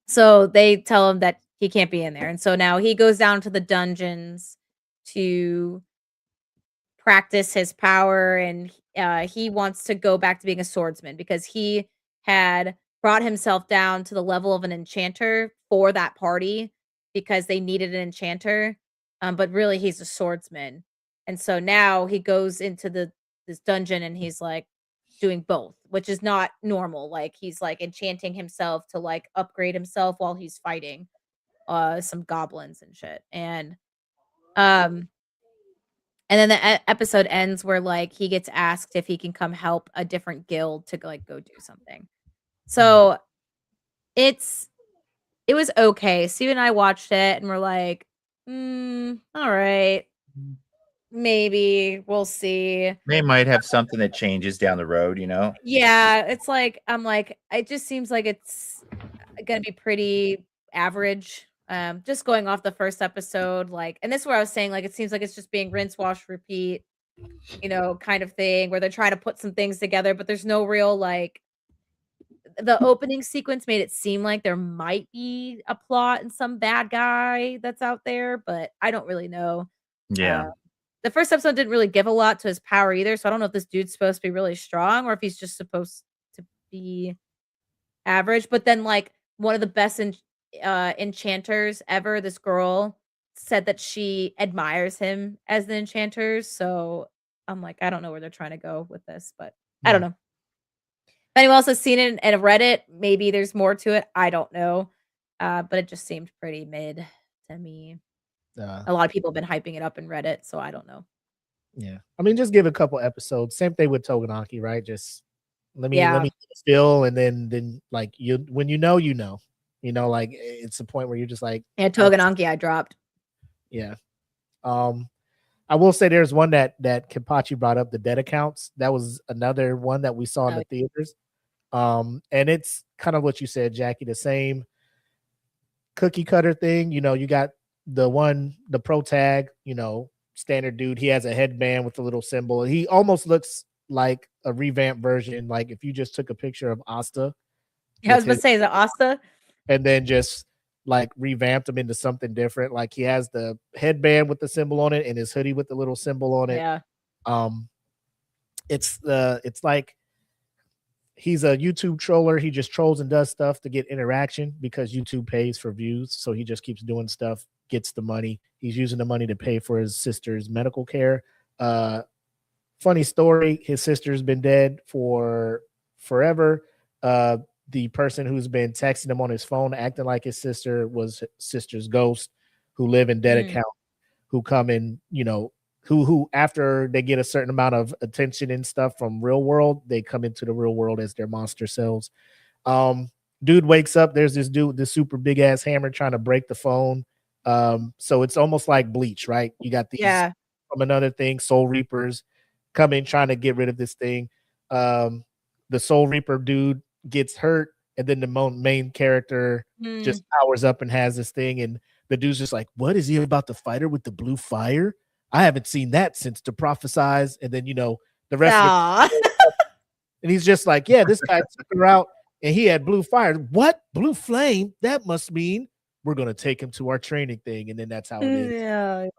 so they tell him that he can't be in there. And so now he goes down to the dungeons to practice his power, and he wants to go back to being a swordsman because he had brought himself down to the level of an enchanter for that party because they needed an enchanter. But really he's a swordsman. And so now he goes into this dungeon and he's like doing both, which is not normal. Like he's like enchanting himself to like upgrade himself while he's fighting some goblins and shit. And then the episode ends where like he gets asked if he can come help a different guild to like go do something. So it was okay. Steve and I watched it and we're like, all right, maybe we'll see. They might have something that changes down the road, Yeah, it's like I'm like, it just seems like it's gonna be pretty average. Just going off the first episode, like, and this is where I was saying, like, it seems like it's just being rinse, wash, repeat. kind of thing where they're trying to put some things together, but there's no real like the opening sequence made it seem like there might be a plot and some bad guy that's out there, but I don't really know. Yeah. The first episode didn't really give a lot to his power either, so I don't know if this dude's supposed to be really strong or if he's just supposed to be average. But then, like, one of the best enchanters ever, this girl said that she admires him as the enchanters. So I'm like, I don't know where they're trying to go with this, but I don't know. If anyone else has seen it and read it, maybe there's more to it. I don't know. But it just seemed pretty mid to me. A lot of people have been hyping it up in Reddit, so I don't know. Yeah. I mean, just give a couple episodes. Same thing with Togenaki, right? Just let me Yeah. feel, and then like when you know, like it's a point where you're just like, Yeah, Togenaki I dropped. yeah. I will say there's one that Kenpachi brought up, the dead accounts. That was another one that we saw in the theaters. And it's kind of what you said, Jackie, the same cookie cutter thing. You got the pro tag, standard dude. He has a headband with a little symbol. He almost looks like a revamped version. Like if you just took a picture of Asta. Yeah, I was about to say, is it Asta? And then just like revamped him into something different. Like he has the headband with the symbol on it and his hoodie with the little symbol on it. Yeah. It's like he's a YouTube troller. He just trolls and does stuff to get interaction because YouTube pays for views. So he just keeps doing stuff, gets the money. He's using the money to pay for his sister's medical care. Funny story. His sister's been dead for forever. The person who's been texting him on his phone, acting like his sister, was his sister's ghost, who live in dead account, who come in, who after they get a certain amount of attention and stuff from real world, they come into the real world as their monster selves. Dude wakes up, there's this dude, this super big ass hammer trying to break the phone. So it's almost like Bleach, right? You got these from another thing, Soul Reapers come in trying to get rid of this thing. The Soul Reaper dude gets hurt, and then the main character just powers up and has this thing, and the dude's just like, what is he about to fight her with the blue fire? I haven't seen that since To Prophesize. And then the rest of it, and he's just like, yeah, this guy took her out and he had blue fire. What? Blue flame? That must mean we're gonna take him to our training thing, and then that's how it is.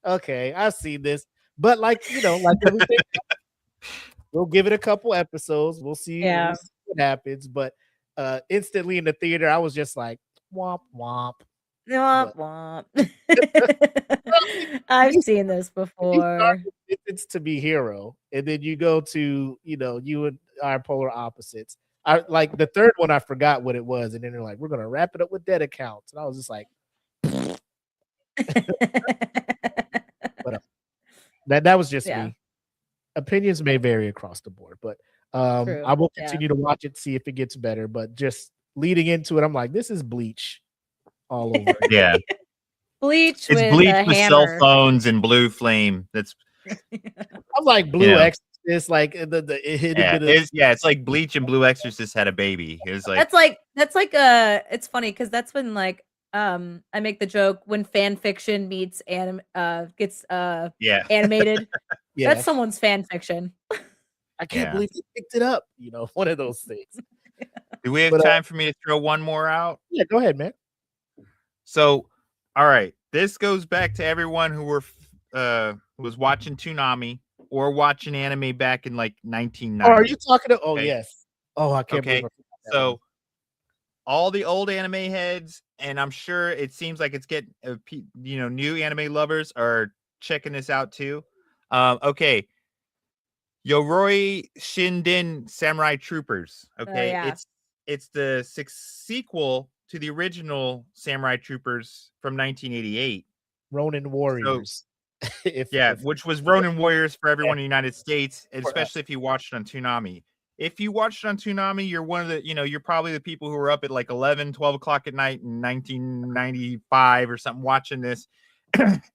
Okay, I've seen this, but like like everything, we'll give it a couple episodes. We'll see what happens. But instantly in the theater, I was just like, womp womp. Womp womp. I've seen this before. It's to be hero, and then you go to you and our polar opposites. I like the third one. I forgot what it was, and then they're like, we're gonna wrap it up with dead accounts, and I was just like, but that was just me. Opinions may vary across the board, but I will continue to watch it, see if it gets better. But just leading into it, I'm like, this is Bleach all over. Yeah, Bleach. It's with Bleach a with hammer. cell phones and blue flame. That's I'm like Blue Exorcist, like it hit a bit of, it's like Bleach and Blue Exorcist had a baby. It was like that's like it's funny because that's when like I make the joke when fan fiction meets gets animated. That's someone's fan fiction. I can't believe he picked it up. One of those things. Do we have time for me to throw one more out? Yeah, go ahead, man. So, all right, this goes back to everyone who was watching Toonami or watching anime back in like 1990. Oh, are you talking to? Oh, yes. Oh, I can't believe. So, all the old anime heads, and I'm sure it seems like it's getting new anime lovers are checking this out too. Okay, Yoroi Shinden Samurai Troopers. Okay, it's the sequel to the original Samurai Troopers from 1988. Ronin Warriors. So, which was Ronin Warriors for everyone in the United States, and especially if you watched it on Toonami. If you watched it on Toonami, you're one of the, you're probably the people who were up at like 11, 12 o'clock at night in 1995 or something watching this.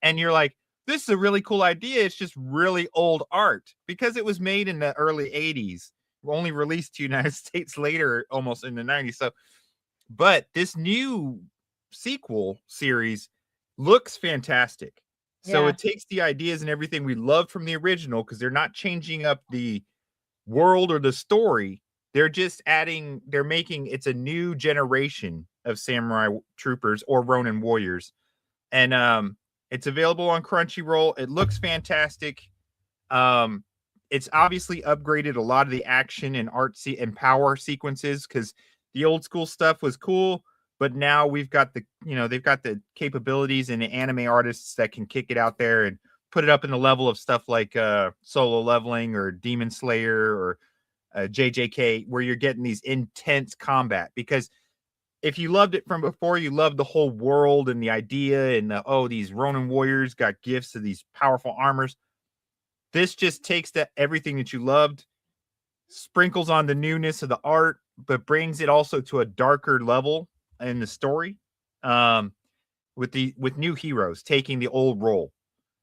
And you're like, this is a really cool idea. It's just really old art because it was made in the early 80s, only released to the United States later, almost in the 90s. So, but this new sequel series looks fantastic. So Yeah. it takes the ideas and everything we loved from the original, because they're not changing up the world or the story. They're just adding, they're making it's a new generation of samurai troopers or Ronin warriors. And it's available on Crunchyroll. It looks fantastic. It's obviously upgraded a lot of the action and and power sequences, because the old school stuff was cool, but now we've got they've got the capabilities and the anime artists that can kick it out there and put it up in the level of stuff like Solo Leveling or Demon Slayer or JJK, where you're getting these intense combat. Because if you loved it from before, you loved the whole world and the idea and these Ronin warriors got gifts of these powerful armors. This just takes everything that you loved, sprinkles on the newness of the art, but brings it also to a darker level in the story, with new heroes taking the old role.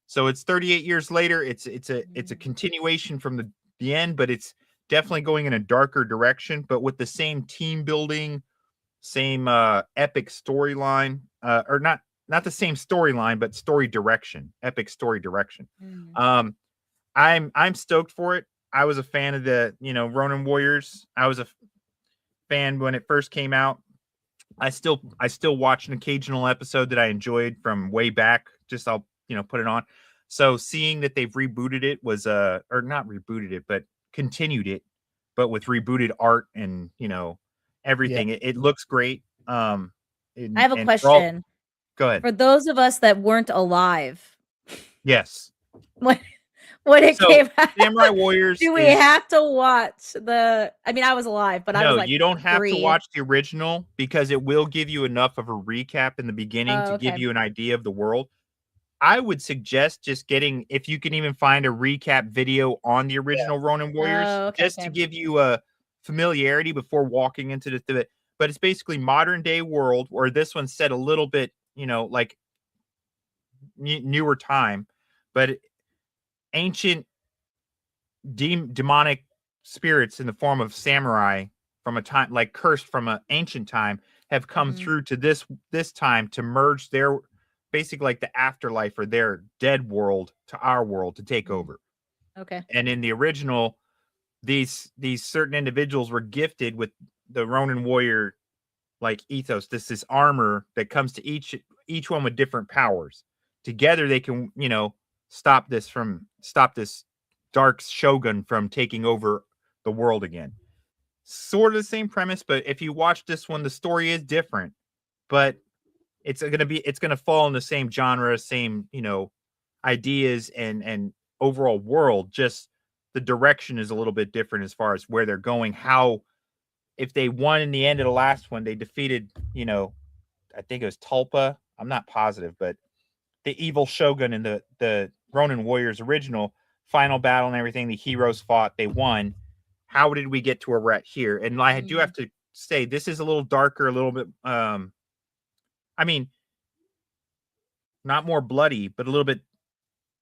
So it's 38 years later. It's a continuation from the end, but it's definitely going in a darker direction, but with the same team building, same epic storyline, or not the same storyline, but story direction, epic story direction. I'm stoked for it. I was a fan of the Ronin Warriors. I was a fan when it first came out. I still watch an occasional episode that I enjoyed from way back. Just I'll put it on. So seeing that they've rebooted it was or not rebooted it, but continued it, but with rebooted art and everything. Yeah. It looks great. I have a and question. Go ahead. For those of us that weren't alive Yes. when it So, came out, Samurai Warriors. do we have to watch the? I mean, I was alive, but I was like, you don't have 3. to watch the original, because it will give you enough of a recap in the beginning to give Okay. you an idea of the world. I would suggest just getting, if you can even find a recap video on the original Ronin Warriors, Okay, just to give you a familiarity before walking into the. But it's basically modern day world, where this one's set a little bit, like newer time, but ancient demonic spirits in the form of samurai from a time like cursed from an ancient time have come through to this time to merge their basically like the afterlife or their dead world to our world to take over. Okay. And in the original, these certain individuals were gifted with the Ronin warrior like ethos, this armor that comes to each one with different powers. Together they can, stop this dark shogun from taking over the world again. Sort of the same premise, but if you watch this one, the story is different, but it's gonna fall in the same genre, same ideas and overall world. Just the direction is a little bit different as far as where they're going. How, if they won in the end of the last one, they defeated, I think it was Tulpa. I'm not positive, but the evil shogun in the Ronin Warriors original final battle and everything, the heroes fought, they won. How did we get to where we're at here? And I do have to say, this is a little darker, a little bit, I mean, not more bloody, but a little bit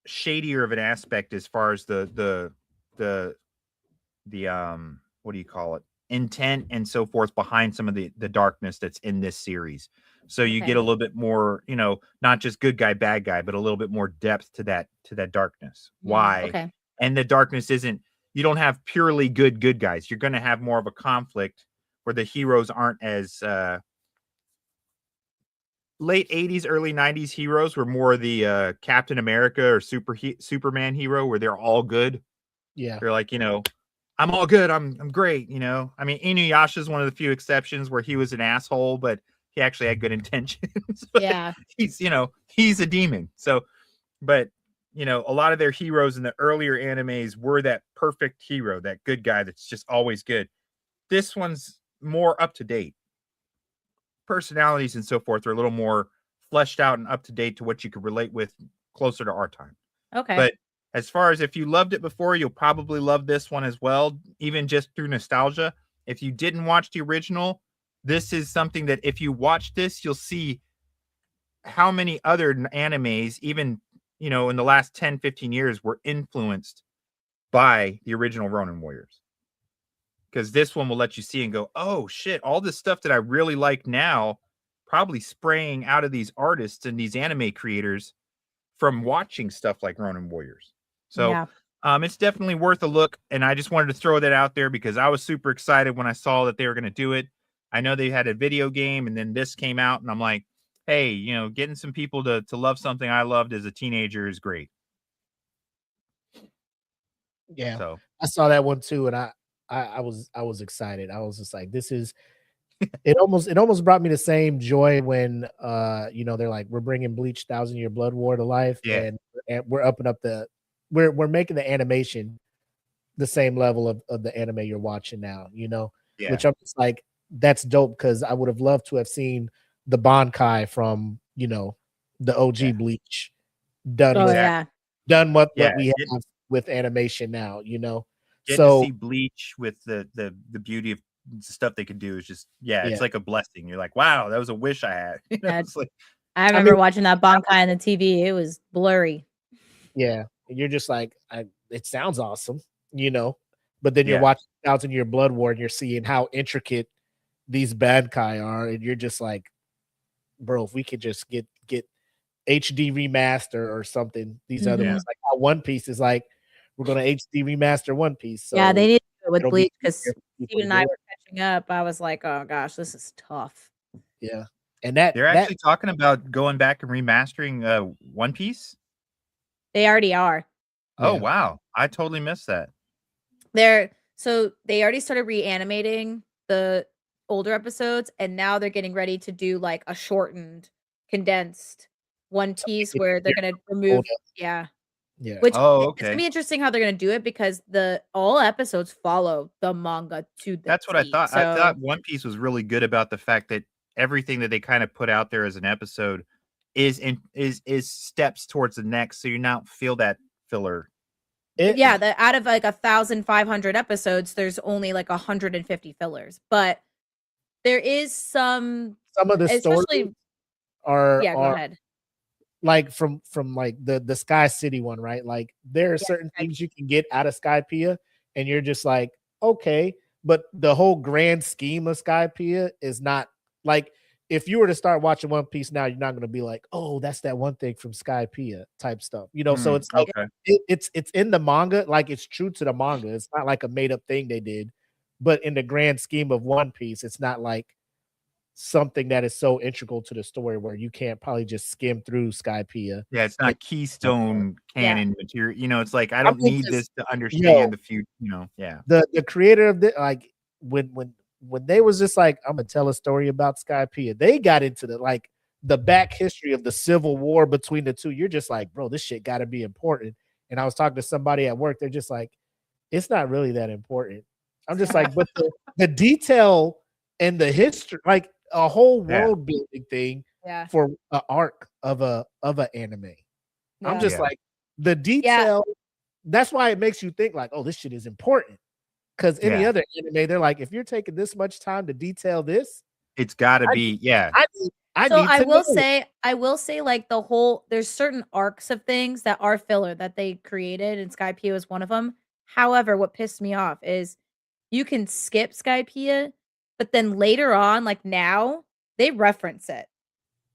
shadier of an aspect as far as the what do you call it? Intent and so forth behind some of the darkness that's in this series. So you get a little bit more, not just good guy, bad guy, but a little bit more depth to that darkness. Why? Okay. And the darkness isn't, you don't have purely good guys. You're going to have more of a conflict where the heroes aren't as late 80s, early 90s heroes were more the Captain America or Superman hero, where they're all good. Yeah. They're like, I'm all good. I'm great. I mean, Inuyasha is one of the few exceptions where he was an asshole, but he actually had good intentions. Yeah. He's a demon. So, but a lot of their heroes in the earlier animes were that perfect hero, that good guy that's just always good. This one's more up to date. Personalities and so forth are a little more fleshed out and up to date to what you could relate with closer to our time. Okay. But as far as if you loved it before, you'll probably love this one as well, even just through nostalgia. If you didn't watch the original, this is something that if you watch this, you'll see how many other animes, even, in the last 10, 15 years, were influenced by the original Ronin Warriors. Because this one will let you see and go, oh, shit, all this stuff that I really like now, probably spraying out of these artists and these anime creators from watching stuff like Ronin Warriors. So Yeah. it's definitely worth a look. And I just wanted to throw that out there because I was super excited when I saw that they were going to do it. I know they had a video game and then this came out and I'm like, hey, you know, getting some people to love something I loved as a teenager is great. Yeah, So I saw that one too, and I was excited. I was just like, this is. It almost brought me the same joy when you know, they're like, we're bringing Bleach 1,000-Year Blood War to life, Yeah. and we're upping up we're making the animation the same level of the anime you're watching now, you know, yeah, which I'm just like, that's dope because I would have loved to have seen the Bankai from, you know, the OG Yeah. Bleach done Oh with yeah. done what Yeah, we have with animation now, you know. getting So to see Bleach with the beauty of stuff they could do is just Yeah. it's like a blessing. You're like, wow, that was a wish I had. You know, Yeah. it's like, I remember mean- watching that Bankai on the TV. It was blurry. yeah, and you're just like, it sounds awesome, you know, but then you're Yeah. watching 1,000-Year Blood War and you're seeing how intricate these Bankai are, and you're just like, bro, if we could just get HD remaster or something, these other Mhm. ones, like how One Piece is like, we're gonna HD remaster One Piece. So Yeah, they need to do it with it'll be Bleach because easier for people Steven to and I do it. were catching up. I was like, oh gosh, this is tough. Yeah, and that they're actually talking about going back and remastering One Piece. They already are. Oh Yeah. wow, I totally missed that. So they already started reanimating the older episodes, and now they're getting ready to do like a shortened, condensed One Piece it- where they're yeah, gonna remove, up. yeah. yeah, Which Oh, it's gonna okay. be interesting how they're gonna do it because all episodes follow the manga to the That's what I T. thought. I So thought One Piece was really good about the fact that everything that they kind of put out there as an episode is steps towards the next, so you not feel that filler. yeah, out of like 1,500 episodes, there's only like 150 fillers, but there is some, some of the stories especially. are Yeah, go ahead. like from like the Sky City one, right? Like there are certain Sky things you can get out of Skypiea, and you're just like, okay, but the whole grand scheme of Skypiea is not like, if you were to start watching One Piece now, you're not going to be like, oh, that's that one thing from Skypiea type stuff, you know. So it's like Okay. it's in the manga, like it's true to the manga. It's not like a made up thing they did, but in the grand scheme of One Piece, it's not like something that is so integral to the story where you can't probably just skim through Skypiea. Yeah, it's not keystone Yeah. canon material. You know, it's like I don't mean, need just- this to understand the future. You know, yeah. The creator of the, like, when they was just like, I'm gonna tell a story about Skypiea, they got into the back history of the civil war between the two. You're just like, bro, this shit got to be important. And I was talking to somebody at work, they're just like, it's not really that important. I'm just like, but the detail and the history, like a whole Yeah. world building thing Yeah. for an arc of a anime. I'm Yeah. just Yeah. like, the detail. That's why it makes you think like, oh, this shit is important. Because any Yeah. other anime, they're like, if you're taking this much time to detail this, It's got to I- be, yeah. I So need I to will know. say, like there's certain arcs of things that are filler that they created, and Skypiea was one of them. However, what pissed me off is you can skip Skypiea, but then later on, like now, they reference it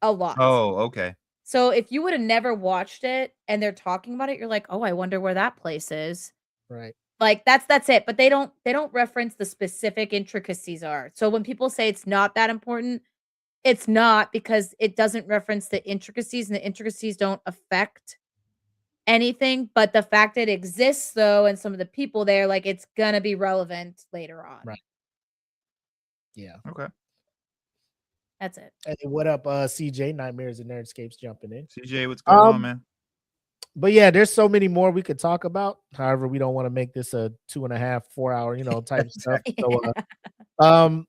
a lot. Oh, okay. So if you would have never watched it and they're talking about it, you're like, oh, I wonder where that place is. Right. Like that's it. But they don't reference the specific intricacies are. So when people say it's not that important, it's not, because it doesn't reference the intricacies, and the intricacies don't affect anything. But the fact it exists though, and some of the people there, like it's gonna be relevant later on. Right. Yeah. Okay. That's it. Hey, what up, CJ? Nightmares and Nerdscapes jumping in. CJ, what's going on, man? But yeah, there's so many more we could talk about. However, we don't want to make this a 2.5, 4 hour, type stuff. So,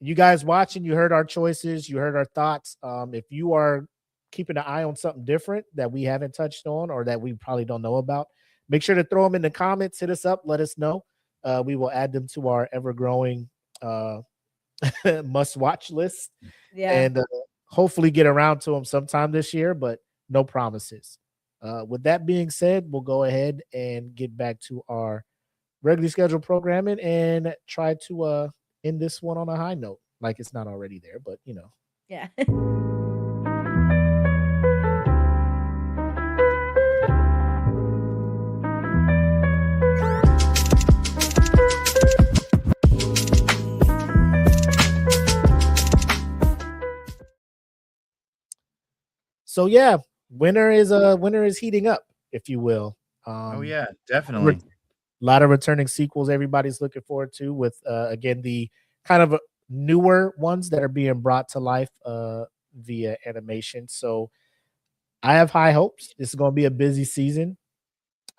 you guys watching, you heard our choices, you heard our thoughts. If you are keeping an eye on something different that we haven't touched on or that we probably don't know about, make sure to throw them in the comments. Hit us up, let us know. We will add them to our ever-growing must-watch list, Yeah. and hopefully get around to them sometime this year, but no promises. With that being said, we'll go ahead and get back to our regularly scheduled programming and try to end this one on a high note, like it's not already there, but Yeah. So yeah, winter is heating up, if you will. Oh yeah, definitely. A lot of returning sequels everybody's looking forward to, with again the kind of newer ones that are being brought to life via animation. So I have high hopes. This is going to be a busy season.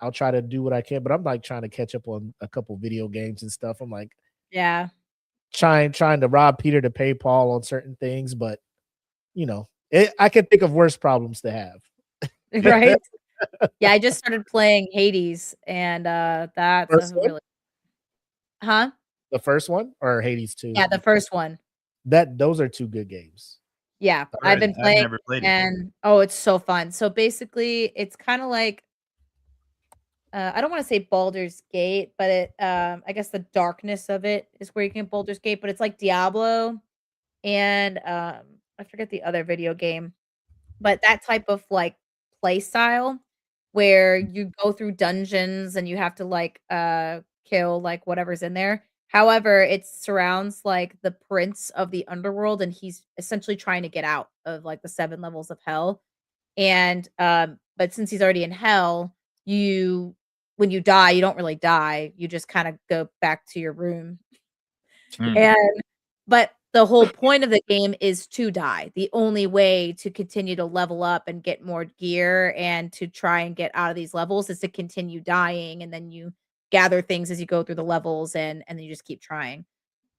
I'll try to do what I can, but I'm like trying to catch up on a couple video games and stuff. I'm like Yeah. trying to rob Peter to pay Paul on certain things, but you know, I can think of worse problems to have. Right. Yeah, I just started playing Hades, and that's First a one? really huh? The first one or Hades 2? Yeah, the first one. Those are two good games. Yeah, All I've right, been I've playing, never played it. and oh, it's so fun. So basically, it's kind of like I don't want to say Baldur's Gate, but I guess the darkness of it is where you can get Baldur's Gate, but it's like Diablo and I forget the other video game, but that type of like play style where you go through dungeons and you have to like kill like whatever's in there. However, it surrounds like the prince of the underworld, and he's essentially trying to get out of like the 7 levels of hell. And but since he's already in hell, you when you die, you don't really die. You just kind of go back to your room. Mm. And but the whole point of the game is to die. The only way to continue to level up and get more gear and to try and get out of these levels is to continue dying, and then you gather things as you go through the levels, and then you just keep trying.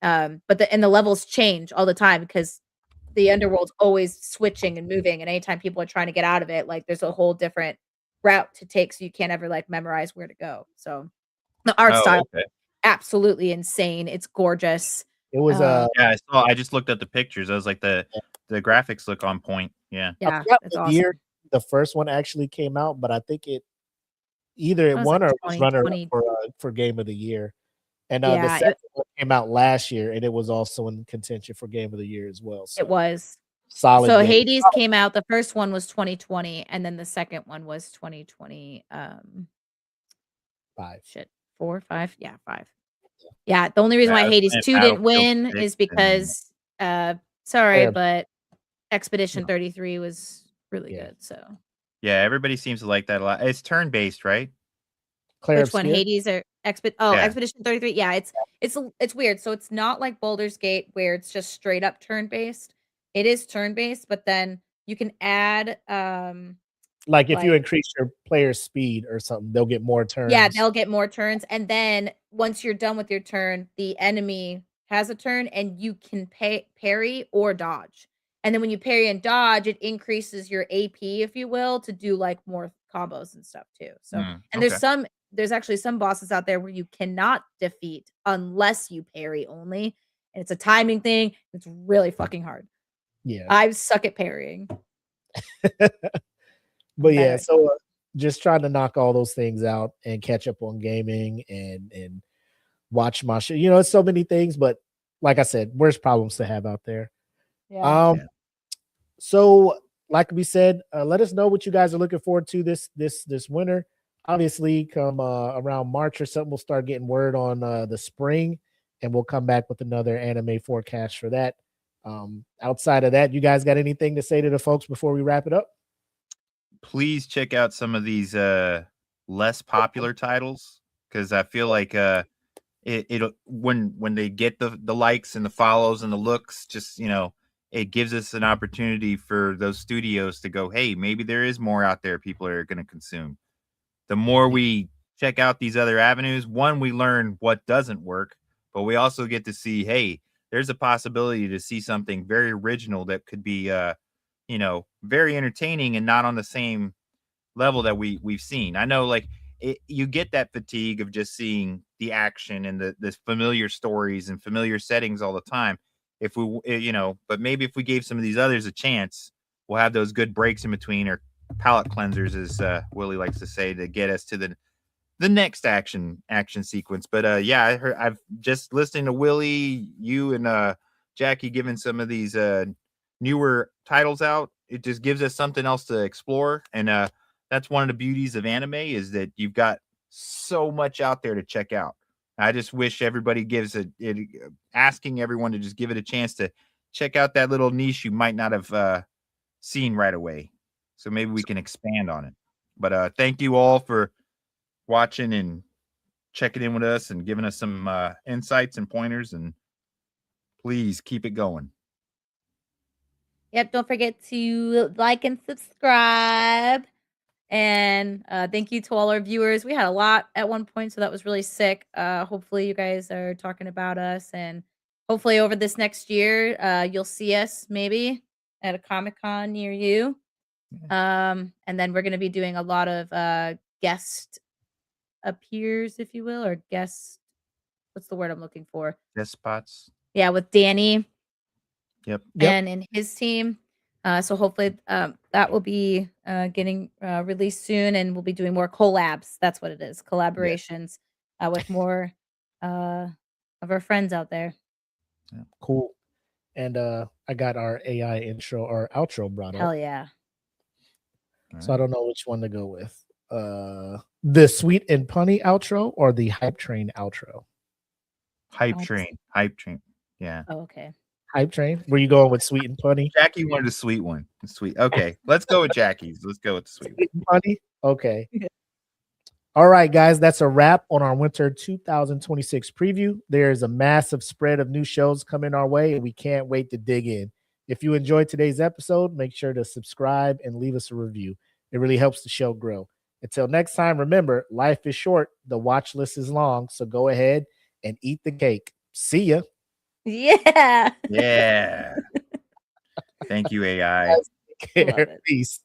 But the levels change all the time because the underworld's always switching and moving, and anytime people are trying to get out of it, like there's a whole different route to take, so you can't ever like memorize where to go. So the art Oh, style okay. absolutely insane. It's gorgeous. It was Yeah, I just looked at the pictures. I was like, the graphics look on point. Yeah. I Yeah, forgot it's what awesome. year the first one actually came out, but I think it either it That was won like or was runner up 2020. for game of the year. And the Yeah, second one came out last year, and it was also in contention for game of the year as well. So it was. solid. So game. Hades came out. The first one was 2020, and then the second one was 2020. 5. Shit, 4, 5, yeah, 5. Yeah, the only reason Yeah, I why was Hades playing 2 didn't Battlefield win 6 is and because sorry, Fair. but Expedition No. 33 was really Yeah. good. So yeah, everybody seems to like that a lot. It's turn based, right? Claire which one, Obscure? Hades or Yeah. Expedition 33? Yeah, it's weird. So it's not like Baldur's Gate where it's just straight up turn based. It is turn based, but then you can add Like if you like increase your player's speed or something, they'll get more turns. yeah, they'll get more turns, and then once you're done with your turn, the enemy has a turn, and you can parry or dodge. And then when you parry and dodge, it increases your AP, if you will, to do like more combos and stuff too. So, and Okay. there's actually some bosses out there where you cannot defeat unless you parry only, and it's a timing thing. It's really fucking hard. Yeah. I suck at parrying. But yeah, Better. so just trying to knock all those things out and catch up on gaming and watch my show. You know, it's so many things, but like I said, worst problems to have out there. Yeah. So like we said, let us know what you guys are looking forward to this winter. Obviously, come around March or something, we'll start getting word on the spring, and we'll come back with another anime forecast for that. Outside of that, you guys got anything to say to the folks before we wrap it up? Please check out some of these less popular titles, because I feel like it'll when they get the likes and the follows and the looks, just it gives us an opportunity for those studios to go, hey, maybe there is more out there people are going to consume. The more we check out these other avenues, one, we learn what doesn't work, but we also get to see, hey, there's a possibility to see something very original that could be very entertaining and not on the same level that we've seen. I know, like, you get that fatigue of just seeing the action and the familiar stories and familiar settings all the time. If we, but maybe if we gave some of these others a chance, we'll have those good breaks in between, or palate cleansers, as Willie likes to say, to get us to the next action sequence. But yeah, I've just listening to Willie, you and Jackie giving some of these newer titles out. It just gives us something else to explore, and that's one of the beauties of anime, is that you've got so much out there to check out. I just wish everybody asking everyone to just give it a chance to check out that little niche you might not have seen right away. So maybe we can expand on it. But thank you all for watching and checking in with us and giving us some insights and pointers. And please keep it going. Yep. Don't forget to like and subscribe. And thank you to all our viewers. We had a lot at one point, so that was really sick. Hopefully you guys are talking about us, and hopefully over this next year, you'll see us maybe at a Comic-Con near you. And then we're going to be doing a lot of guest appears, if you will, or guest. What's the word I'm looking for? Guest spots. Yeah, with Danny. Yep. And his team. So hopefully that will be getting released soon, and we'll be doing more collabs. That's what it is, collaborations with more of our friends out there. Cool. And I got our AI intro or outro brought Hell up. yeah. So I don't know which one to go with. The Sweet and Punny outro or the Hype Train outro? Hype Oh, train. Hype train. Yeah. Oh, okay. Hype Train? Were you going with Sweet and Punny? Jackie wanted a sweet one. Sweet. Okay. Let's go with Jackie's. Let's go with the sweet one. Sweet and Punny? Okay. All right, guys, that's a wrap on our winter 2026 preview. There's a massive spread of new shows coming our way, and we can't wait to dig in. If you enjoyed today's episode, make sure to subscribe and leave us a review. It really helps the show grow. Until next time, remember, life is short, the watch list is long, so go ahead and eat the cake. See ya. Yeah. Yeah. Thank you, AI. Love Care. it. Peace.